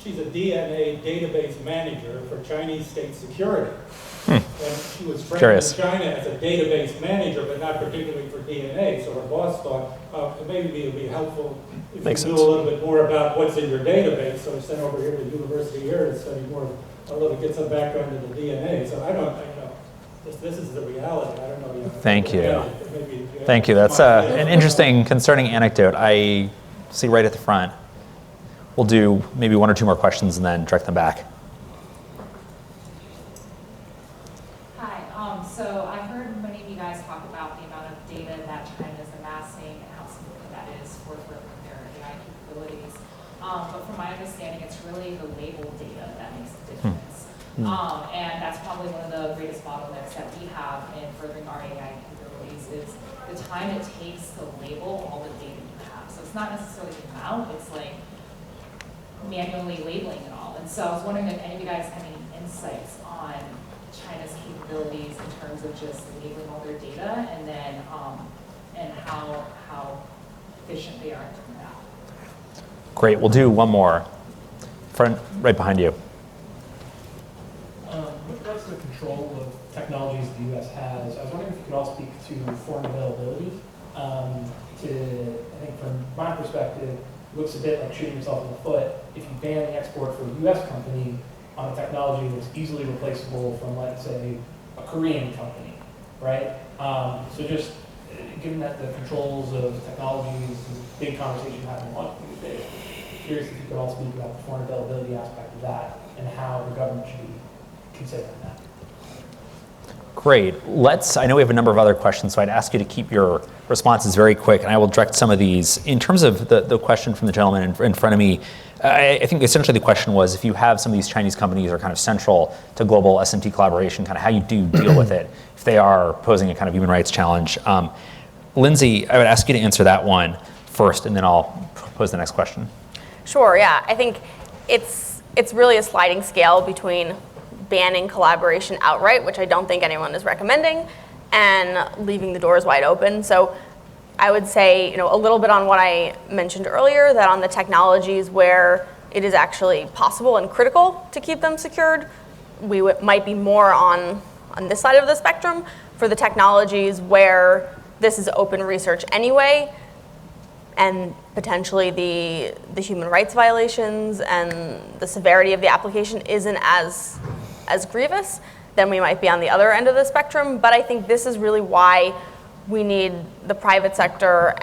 She's a DNA database manager for Chinese state security. And she was trained in China as a database manager, but not particularly for DNA. So her boss thought, maybe it would be helpful if you knew a little bit more about what's in your database. So I sent over here to the university here to study more, get some background into the DNA. So I don't, this is the reality. I don't know. Thank you. Thank you. That's an interesting, concerning anecdote. I see right at the front. We'll do maybe one or two more questions and then direct them back. Hi, so I heard many of you guys talk about the amount of data that China is amassing and how significant that is for their AI capabilities. But from my understanding, it's really the label data that makes the difference. And that's probably one of the greatest bottlenecks that we have in furthering our AI capabilities is the time it takes to label all the data you have. So it's not necessarily the amount, it's like manually labeling it all. And so I was wondering if any of you guys have any insights on China's capabilities in terms of just labeling all their data and then and how efficient they are in doing that. Great, we'll do one more. Front, right behind you. With regards to the control of technologies the U.S. has, I was wondering if you could all speak to foreign availability. I think from my perspective, it looks a bit like shooting yourself in the foot if you ban the export for a U.S. company on a technology that's easily replaceable from, let's say, a Korean company, right? So just given that the controls of technologies is a big conversation happening these days, curious if you could all speak about the foreign availability aspect of that and how the government should be considering that. Great. I know we have a number of other questions, so I'd ask you to keep your responses very quick, and I will direct some of these. In terms of the question from the gentleman in front of me, I think essentially the question was, if you have some of these Chinese companies are kind of central to global SMT collaboration, kind of how you do deal with it if they are posing a kind of human rights challenge. Lindsay, I would ask you to answer that one first, and then I'll pose the next question. Sure, yeah. I think it's really a sliding scale between banning collaboration outright, which I don't think anyone is recommending, and leaving the doors wide open. So I would say, a little bit on what I mentioned earlier, that on the technologies where it is actually possible and critical to keep them secured, we might be more on this side of the spectrum. For the technologies where this is open research anyway, and potentially the human rights violations and the severity of the application isn't as grievous, then we might be on the other end of the spectrum. But I think this is really why we need the private sector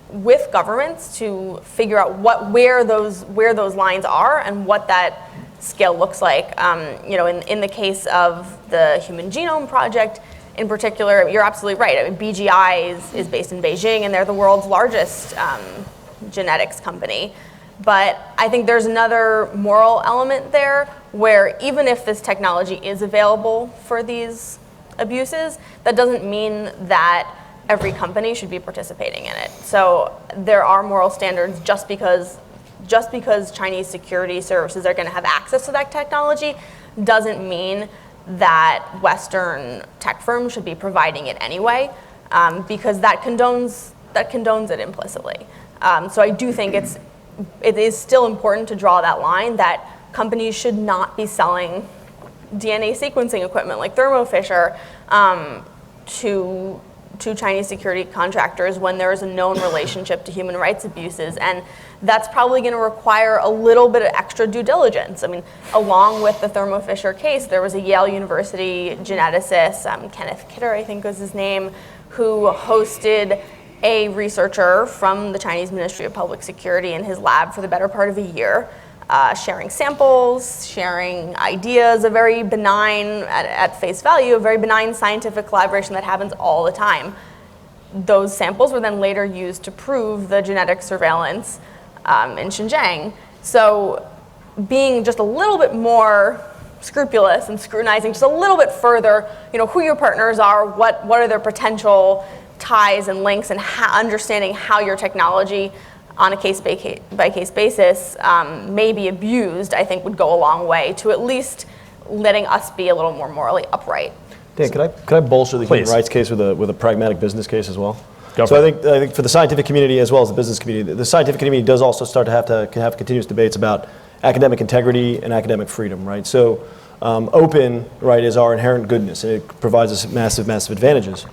with governments to figure out where those lines are and what that scale looks like. In the case of the Human Genome Project in particular, you're absolutely right. I mean, BGI is based in Beijing, and they're the world's largest genetics company. But I think there's another moral element there where even if this technology is available for these abuses, that doesn't mean that every company should be participating in it. So there are moral standards just because Chinese security services are going to have access to that technology doesn't mean that Western tech firms should be providing it anyway, because that condones it implicitly. So I do think it is still important to draw that line that companies should not be selling DNA sequencing equipment like Thermo Fisher to to Chinese security contractors when there is a known relationship to human rights abuses. And that's probably going to require a little bit of extra due diligence. I mean, along with the Thermo Fisher case, there was a Yale University geneticist, Kenneth Kidder, I think was his name, who hosted a researcher from the Chinese Ministry of Public Security in his lab for the better part of a year, sharing samples, sharing ideas, a very benign, at face value, a very benign scientific collaboration that happens all the time. Those samples were then later used to prove the genetic surveillance in Xinjiang. So being just a little bit more scrupulous and scrutinizing just a little bit further, who your partners are, what are their potential ties and links, and understanding how your technology on a case-by-case basis may be abused, I think would go a long way to at least letting us be a little more morally upright. Dan, could I bolster the human rights case with a pragmatic business case as well? So I think for the scientific community as well as the business community, the scientific community does also start to have continuous debates about academic integrity and academic freedom, right? So open, right, is our inherent goodness, and it provides us massive, massive advantages.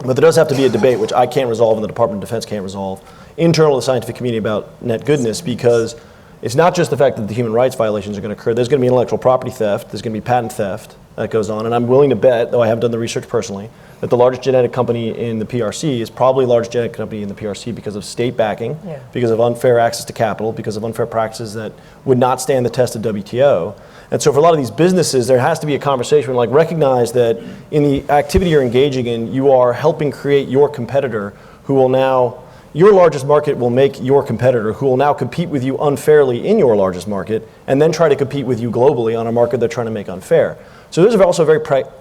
But there does have to be a debate, which I can't resolve and the Department of Defense can't resolve, internal to the scientific community about net goodness, because it's not just the fact that the human rights violations are going to occur. There's going to be intellectual property theft. There's going to be patent theft that goes on. And I'm willing to bet, though I haven't done the research personally, that the largest genetic company in the PRC is probably the largest genetic company in the PRC because of state backing, because of unfair access to capital, because of unfair practices that would not stand the test of WTO. And so for a lot of these businesses, there has to be a conversation where, recognize that in the activity you're engaging in, you are helping create your competitor who will now, your largest market will make your competitor who will now compete with you unfairly in your largest market and then try to compete with you globally on a market they're trying to make unfair. So those are also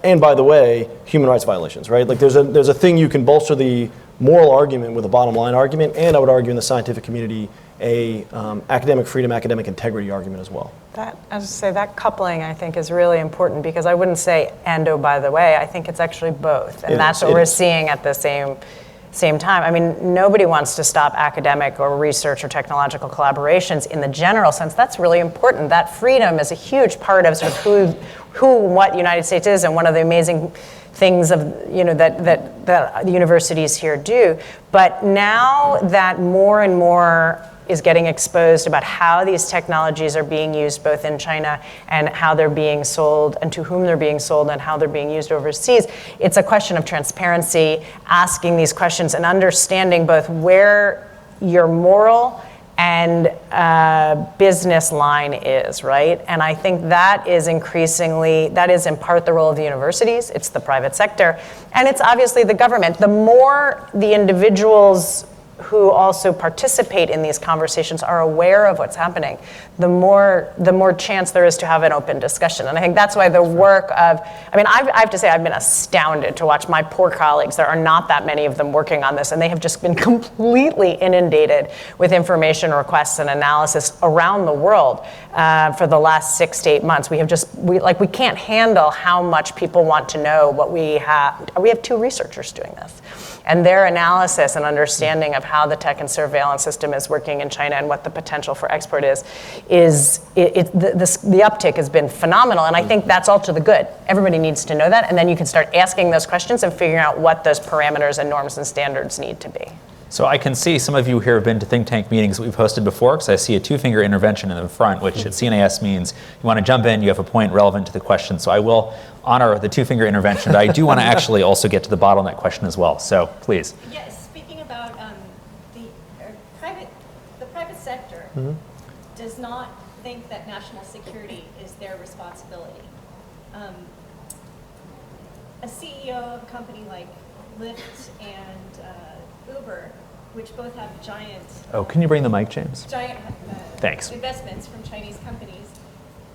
and by the way, human rights violations, right? There's a thing you can bolster the moral argument with a bottom line argument, and I would argue in the scientific community, academic freedom, academic integrity argument as well. That coupling, I think, is really important, because I wouldn't say, and oh, by the way, I think it's actually both. And that's what we're seeing at the same time. I mean, nobody wants to stop academic or research or technological collaborations in the general sense. That's really important. That freedom is a huge part of sort of what the United States is, and one of the amazing things of that the universities here do. But now that more and more is getting exposed about how these technologies are being used both in China and how they're being sold and to whom they're being sold and how they're being used overseas, it's a question of transparency, asking these questions and understanding both where your moral and business line is, right? And I think that is in part the role of the universities, it's the private sector, and it's obviously the government. The more the individuals who also participate in these conversations are aware of what's happening, the more chance there is to have an open discussion. And I think that's why the work of, I have to say, I've been astounded to watch my poor colleagues. There are not that many of them working on this, and they have just been completely inundated with information requests and analysis around the world for the last 6 to 8 months. We can't handle how much people want to know what we have. We have 2 researchers doing this. And their analysis and understanding of how the tech and surveillance system is working in China and what the potential for export is the uptick has been phenomenal. And I think that's all to the good. Everybody needs to know that. And then you can start asking those questions and figuring out what those parameters and norms and standards need to be. So I can see some of you here have been to think tank meetings that we've hosted before, because I see a 2-finger intervention in the front, which at CNAS means you want to jump in, you have a point relevant to the question. So I will honor the 2-finger intervention, but I do want to actually also get to the bottleneck question as well. So please. Yes, speaking about the private sector does not think that national security is their responsibility. A CEO of a company like Lyft and Uber, which both have giant... Oh, can you bring the mic, James? Giant Thanks. investments from Chinese companies,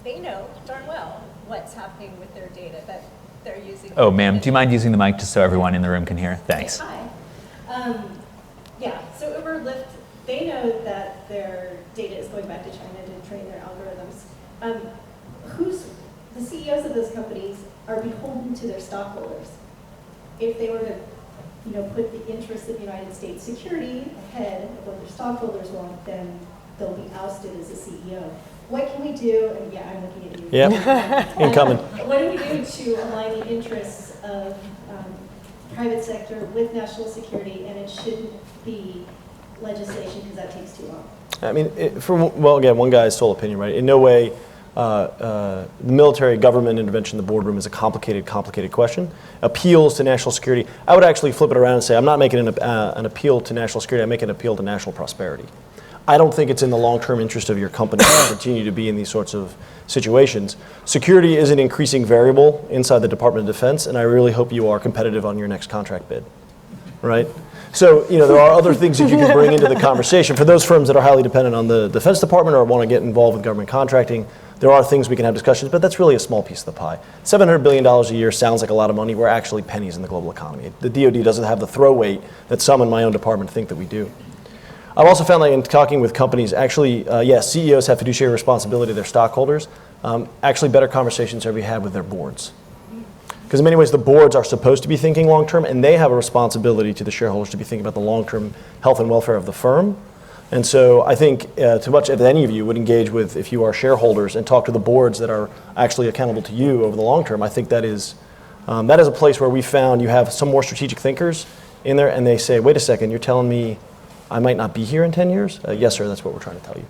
they know darn well what's happening with their data that they're using. Oh, ma'am, do you mind using the mic just so everyone in the room can hear? Thanks. Hi. So Uber, Lyft, they know that their data is going back to China to train their algorithms. The CEOs of those companies are beholden to their stockholders. If they were to put the interests of United States security ahead of what their stockholders want, then they'll be ousted as a CEO. What can we do? And yeah, I'm looking at you. Yep, incoming. What do we do to align the interests of private sector with national security, and it shouldn't be legislation because that takes too long. I mean, again, one guy's sole opinion, right? In no way, the military government intervention in the boardroom is a complicated question. Appeals to national security, I would actually flip it around and say, I'm not making an appeal to national security, I'm making an appeal to national prosperity. I don't think it's in the long-term interest of your company to continue to be in these sorts of situations. Security is an increasing variable inside the Department of Defense, and I really hope you are competitive on your next contract bid, right? So, there are other things that you can bring into the conversation. For those firms that are highly dependent on the Defense Department or want to get involved with government contracting, there are things we can have discussions, but that's really a small piece of the pie. $700 billion a year sounds like a lot of money. We're actually pennies in the global economy. The DoD doesn't have the throw weight that some in my own department think that we do. I've also found that in talking with companies, actually, yes, CEOs have fiduciary responsibility to their stockholders. Actually, better conversations are to be had with their boards. Because in many ways, the boards are supposed to be thinking long-term, and they have a responsibility to the shareholders to be thinking about the long-term health and welfare of the firm. And so I think to much if any of you would engage with, if you are shareholders, and talk to the boards that are actually accountable to you over the long term, I think that is a place where we found you have some more strategic thinkers in there, and they say, wait a second, you're telling me I might not be here in 10 years? Yes, sir, that's what we're trying to tell you.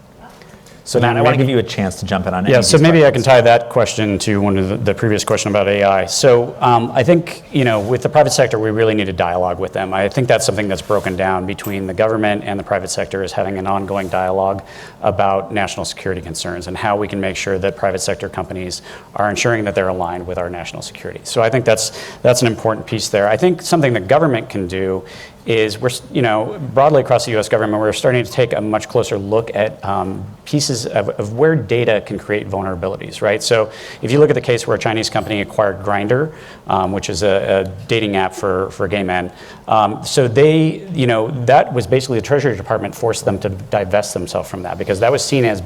So Matt, I want to give you a chance to jump in on Yeah, so maybe I can tie that question to one of the previous question about AI. So I think, with the private sector, we really need a dialogue with them. I think that's something that's broken down between the government and the private sector, is having an ongoing dialogue about national security concerns and how we can make sure that private sector companies are ensuring that they're aligned with our national security. So I think that's an important piece there. I think something the government can do is broadly across the U.S. government, we're starting to take a much closer look at pieces of where data can create vulnerabilities, right? So if you look at the case where a Chinese company acquired Grindr, which is a dating app for gay men, so they, that was basically the Treasury Department forced them to divest themselves from that, because that was seen as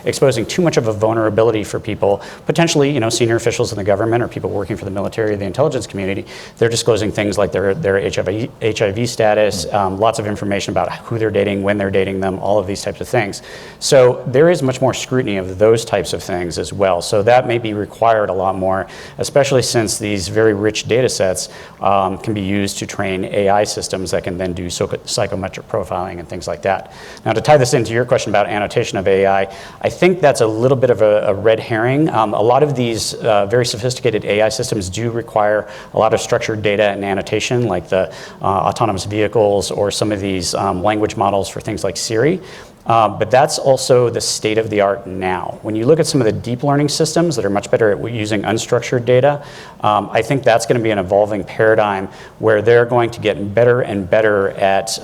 exposing too much of a vulnerability for people, potentially, senior officials in the government or people working for the military or the intelligence community. They're disclosing things like their HIV status, lots of information about who they're dating, when they're dating them, all of these types of things. So there is much more scrutiny of those types of things as well. So that may be required a lot more, especially since these very rich data sets can be used to train AI systems that can then do psychometric profiling and things like that. Now, to tie this into your question about annotation of AI, I think that's a little bit of a red herring. A lot of these very sophisticated AI systems do require a lot of structured data and annotation, like the autonomous vehicles or some of these language models for things like Siri. But that's also the state of the art now. When you look at some of the deep learning systems that are much better at using unstructured data, I think that's going to be an evolving paradigm where they're going to get better and better at,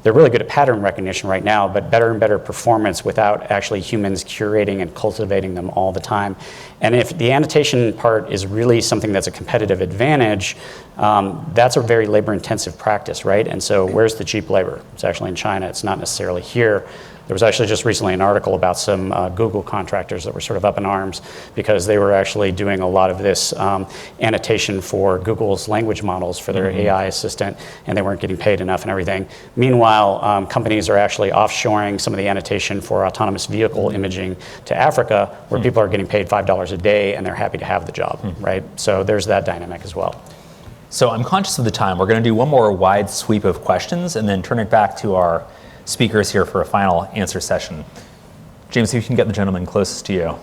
they're really good at pattern recognition right now, but better and better performance without actually humans curating and cultivating them all the time. And if the annotation part is really something that's a competitive advantage, that's a very labor-intensive practice, right? And so where's the cheap labor? It's actually in China. It's not necessarily here. There was actually just recently an article about some Google contractors that were sort of up in arms because they were actually doing a lot of this annotation for Google's language models for their AI assistant, and they weren't getting paid enough and everything. Meanwhile, companies are actually offshoring some of the annotation for autonomous vehicle imaging to Africa, where people are getting paid $5 a day and they're happy to have the job, right? So there's that dynamic as well. So I'm conscious of the time. We're going to do one more wide sweep of questions and then turn it back to our speakers here for a final answer session. James, if you can get the gentleman closest to you.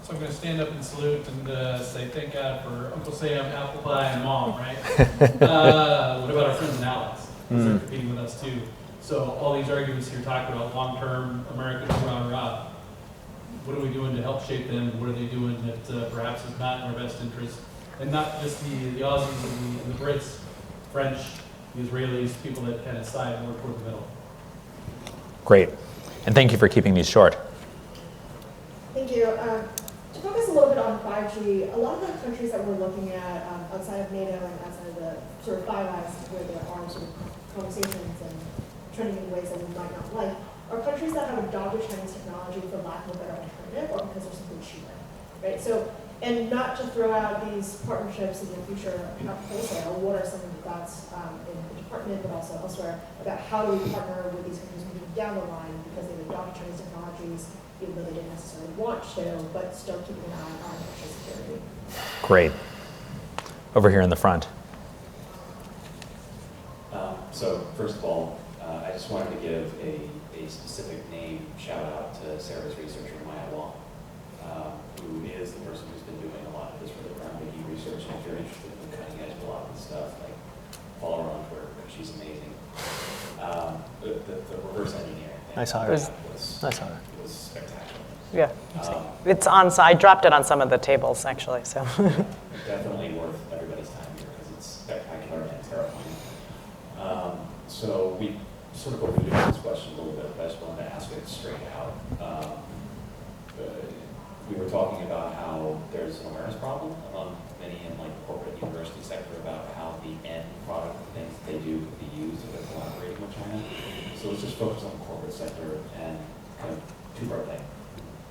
So I'm going to stand up and salute and say thank God for Uncle Sam, Apple Pie, and Mom, right? What about our friends and allies? They're competing with us too. So all these arguments here talking about long-term American rah-rah, what are we doing to help shape them? What are they doing that perhaps is not in our best interest? And not just the Aussies and the Brits, French, the Israelis, people that kind of side more toward the middle. Great. And thank you for keeping these short. Thank you. To focus a little bit on 5G, a lot of the countries that we're looking at outside of NATO and outside of the sort of Five Eyes, where there are sort of conversations and trending in ways that we might not like, are countries that have adopted Chinese technology for lack of a better alternative or because they're simply cheaper, right? So, and not to throw out these partnerships in the future wholesale, what are some of the thoughts in the department, but also elsewhere, about how do we partner with these countries moving down the line because they've adopted Chinese technologies, even though they didn't necessarily want to, but still keeping an eye on national security. Great. over here in the front. So first of all, I just wanted to give a specific name shout out to Sarah's researcher, Maya Wong, who is the person who's been doing a lot of this really groundbreaking research. And if you're interested in the cutting edge block and stuff, like follow her on Twitter because she's amazing. The reverse engineering thing. Nice hire. Nice hire. It was spectacular. Yeah, it's on. I dropped it on some of the tables actually. So definitely worth everybody's time here because it's spectacular and terrifying. So we sort of alluded to this question a little bit, but I just wanted to ask it straight out. We were talking about how there's an awareness problem among many in like the corporate university sector about how the end product things they do can be used if they're collaborating with China. So let's just focus on the corporate sector and kind of two-part thing.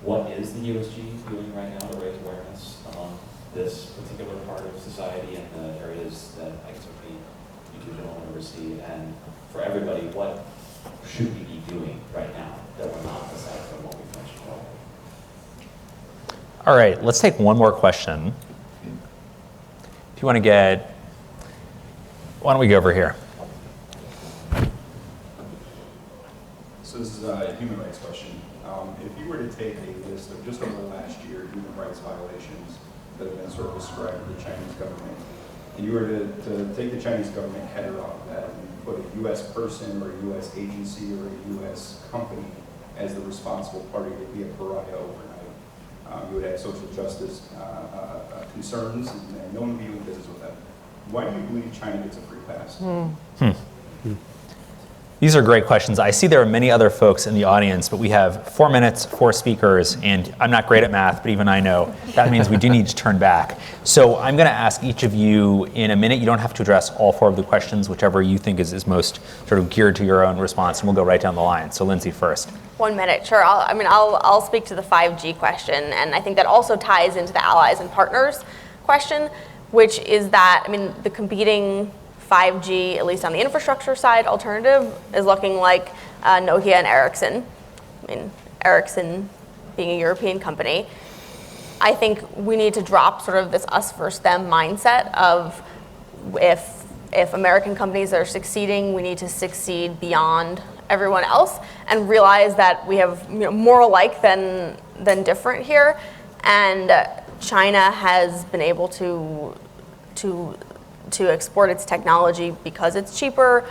What is the USG doing right now to raise awareness among this particular part of society and the areas that I certainly you two gentlemen oversee? And for everybody, what should we be doing right now that we're not, aside from what we've mentioned already? All right, let's take one more question. If you want to get, why don't we go over here? So this is a human rights question. If you were to take a list of just over the last year human rights violations that have been sort of ascribed to the Chinese government, and you were to take the Chinese government header off of that and put a U.S. person or a U.S. agency or a U.S. company as the responsible party, would be a pariah overnight. You would have social justice concerns, and no one would be doing business with them. Why do you believe China gets a free pass? These are great questions. I see there are many other folks in the audience, but we have 4 minutes, 4 speakers, and I'm not great at math, but even I know that means we do need to turn back. So I'm going to ask each of you in a minute. You don't have to address all 4 of the questions, whichever you think is most sort of geared to your own response, and we'll go right down the line. So Lindsay first. 1 minute, sure. I'll speak to the 5G question, and I think that also ties into the allies and partners question, which is that, the competing 5G, at least on the infrastructure side, alternative is looking like Nokia and Ericsson. Ericsson being a European company. I think we need to drop sort of this us versus them mindset of if American companies are succeeding, we need to succeed beyond everyone else and realize that we have more alike than different here. And China has been able to export its technology because it's cheaper,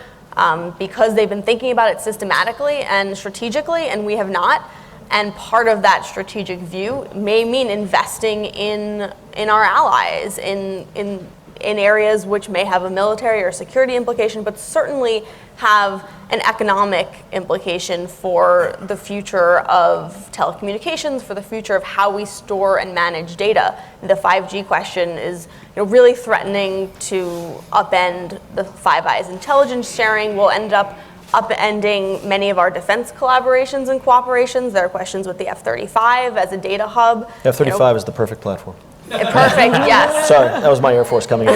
because they've been thinking about it systematically and strategically, and we have not. And part of that strategic view may mean investing in our allies, in areas which may have a military or security implication, but certainly have an economic implication for the future of telecommunications, for the future of how we store and manage data. The 5G question is really threatening to upend the Five Eyes intelligence sharing. Will end up upending many of our defense collaborations and cooperations. There are questions with the F-35 as a data hub. F-35 is the perfect platform. Perfect, yes. Sorry, that was my Air Force coming in.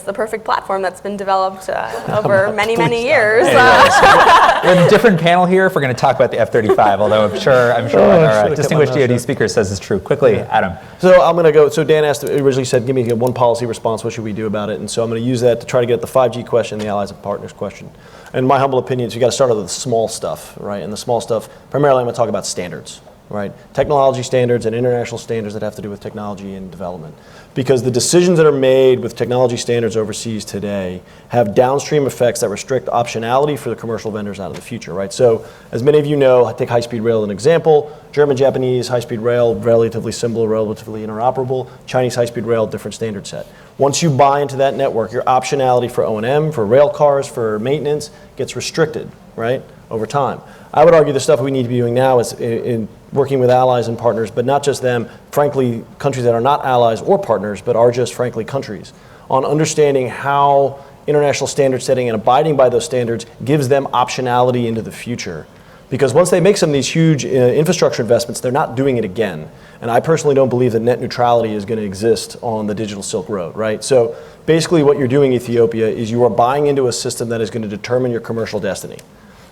The perfect platform that's been developed over many years. We're in a different panel here if we're going to talk about the F-35, although I'm sure our distinguished DoD speaker says it's true. Quickly, Adam. So I'm going to go, so Dan originally said, give me one policy response, what should we do about it? And so I'm going to use that to try to get at the 5G question, the allies and partners question. And my humble opinion is you got to start with the small stuff, right? And the small stuff, primarily I'm going to talk about standards. Right? Technology standards and international standards that have to do with technology and development. Because the decisions that are made with technology standards overseas today have downstream effects that restrict optionality for the commercial vendors out of the future, right? So as many of you know, I take high-speed rail as an example. German, Japanese, high-speed rail, relatively simple, relatively interoperable. Chinese high-speed rail, different standard set. Once you buy into that network, your optionality for O&M, for rail cars, for maintenance gets restricted, right, over time. I would argue the stuff we need to be doing now is in working with allies and partners, but not just them, frankly, countries that are not allies or partners, but are just, frankly, countries, on understanding how international standard setting and abiding by those standards gives them optionality into the future. Because once they make some of these huge infrastructure investments, they're not doing it again. And I personally don't believe that net neutrality is going to exist on the digital Silk Road, right? So basically what you're doing, Ethiopia, is you are buying into a system that is going to determine your commercial destiny,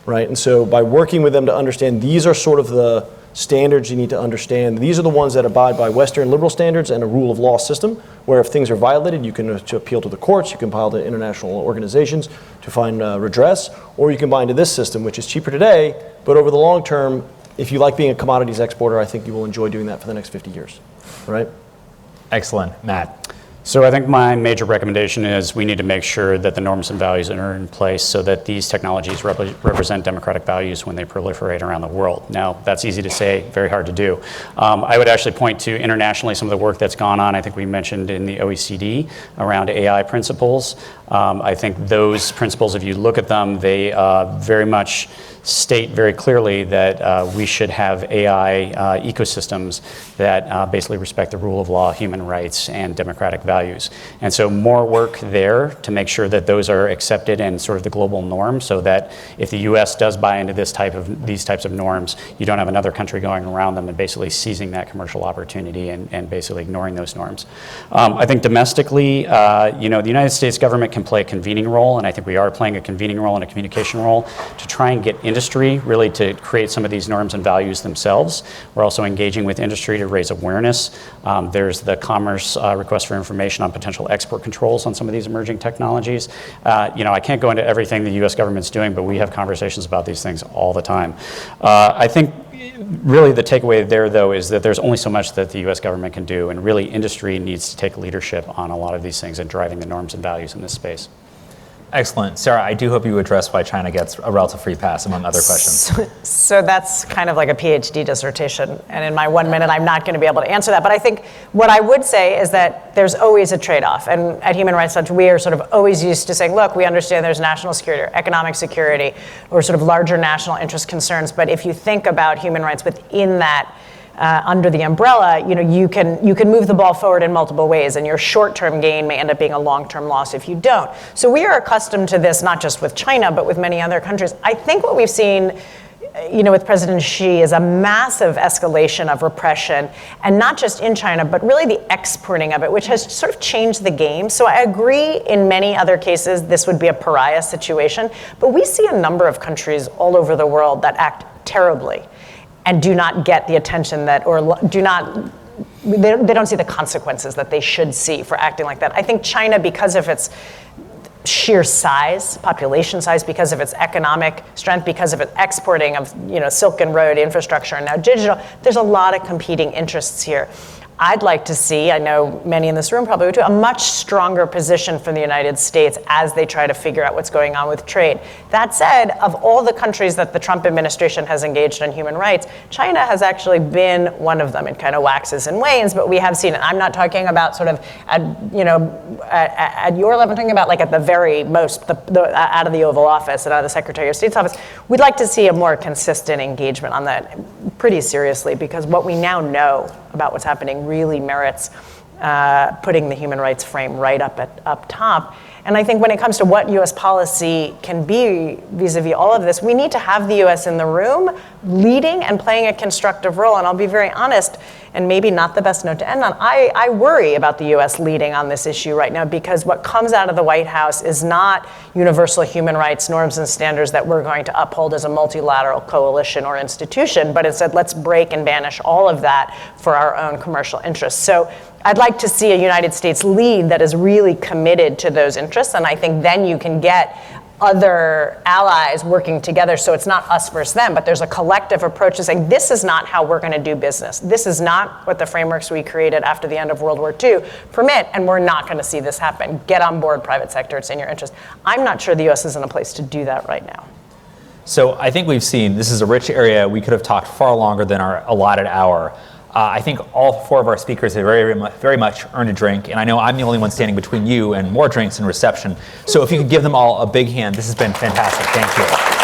right? And so by working with them to understand these are sort of the standards you need to understand. These are the ones that abide by Western liberal standards and a rule of law system, where if things are violated, you can appeal to the courts, you can appeal to international organizations to find redress, or you can buy into this system, which is cheaper today, but over the long term, if you like being a commodities exporter, I think you will enjoy doing that for the next 50 years, right? Excellent. Matt? So I think my major recommendation is we need to make sure that the norms and values are in place so that these technologies represent democratic values when they proliferate around the world. Now, that's easy to say, very hard to do. I would actually point to internationally some of the work that's gone on. I think we mentioned in the OECD around AI principles. I think those principles, if you look at them, they very much state very clearly that we should have AI ecosystems that basically respect the rule of law, human rights, and democratic values. And so more work there to make sure that those are accepted and sort of the global norm, so that if the US does buy into these types of norms, you don't have another country going around them and basically seizing that commercial opportunity and basically ignoring those norms. I think domestically, the United States government can play a convening role, and I think we are playing a convening role and a communication role to try and get industry really to create some of these norms and values themselves. We're also engaging with industry to raise awareness. There's the Commerce request for information on potential export controls on some of these emerging technologies. I can't go into everything the US government's doing, but we have conversations about these things all the time. I think really the takeaway there, though, is that there's only so much that the US government can do, and really industry needs to take leadership on a lot of these things and driving the norms and values in this space. Excellent. Sarah, I do hope you address why China gets a relative free pass, among other questions. So that's kind of like a PhD dissertation, and in my 1 minute, I'm not going to be able to answer that. But I think what I would say is that there's always a trade-off, and at Human Rights Watch, we are sort of always used to saying, look, we understand there's national security or economic security or sort of larger national interest concerns, but if you think about human rights within that, under the umbrella, you can move the ball forward in multiple ways, and your short-term gain may end up being a long-term loss if you don't. So we are accustomed to this, not just with China, but with many other countries. I think what we've seen, with President Xi is a massive escalation of repression, and not just in China, but really the exporting of it, which has sort of changed the game. So I agree in many other cases this would be a pariah situation, but we see a number of countries all over the world that act terribly and do not get the attention they don't see the consequences that they should see for acting like that. I think China, because of its sheer size, population size, because of its economic strength, because of its exporting of Silk and Road infrastructure and now digital, there's a lot of competing interests here. I'd like to see, I know many in this room probably would too, a much stronger position from the United States as they try to figure out what's going on with trade. That said, of all the countries that the Trump administration has engaged in human rights, China has actually been one of them. It kind of waxes and wanes, but we have seen it. I'm not talking about sort of at your level, I'm talking about like at the very most, out of the Oval Office and out of the Secretary of State's office. We'd like to see a more consistent engagement on that pretty seriously, because what we now know about what's happening really merits putting the human rights frame right up top. And I think when it comes to what U.S. policy can be vis-a-vis all of this, we need to have the U.S. in the room leading and playing a constructive role. And I'll be very honest, and maybe not the best note to end on, I worry about the U.S. leading on this issue right now, because what comes out of the White House is not universal human rights norms and standards that we're going to uphold as a multilateral coalition or institution, but instead let's break and banish all of that for our own commercial interests. So I'd like to see a United States lead that is really committed to those interests, and I think then you can get other allies working together, so it's not us versus them, but there's a collective approach to saying this is not how we're going to do business. This is not what the frameworks we created after the end of World War II permit, and we're not going to see this happen. Get on board, private sector, it's in your interest. I'm not sure the U.S. is in a place to do that right now. So I think we've seen, this is a rich area. We could have talked far longer than our allotted hour. I think all four of our speakers have very much earned a drink, and I know I'm the only one standing between you and more drinks and reception. So if you could give them all a big hand, this has been fantastic. Thank you.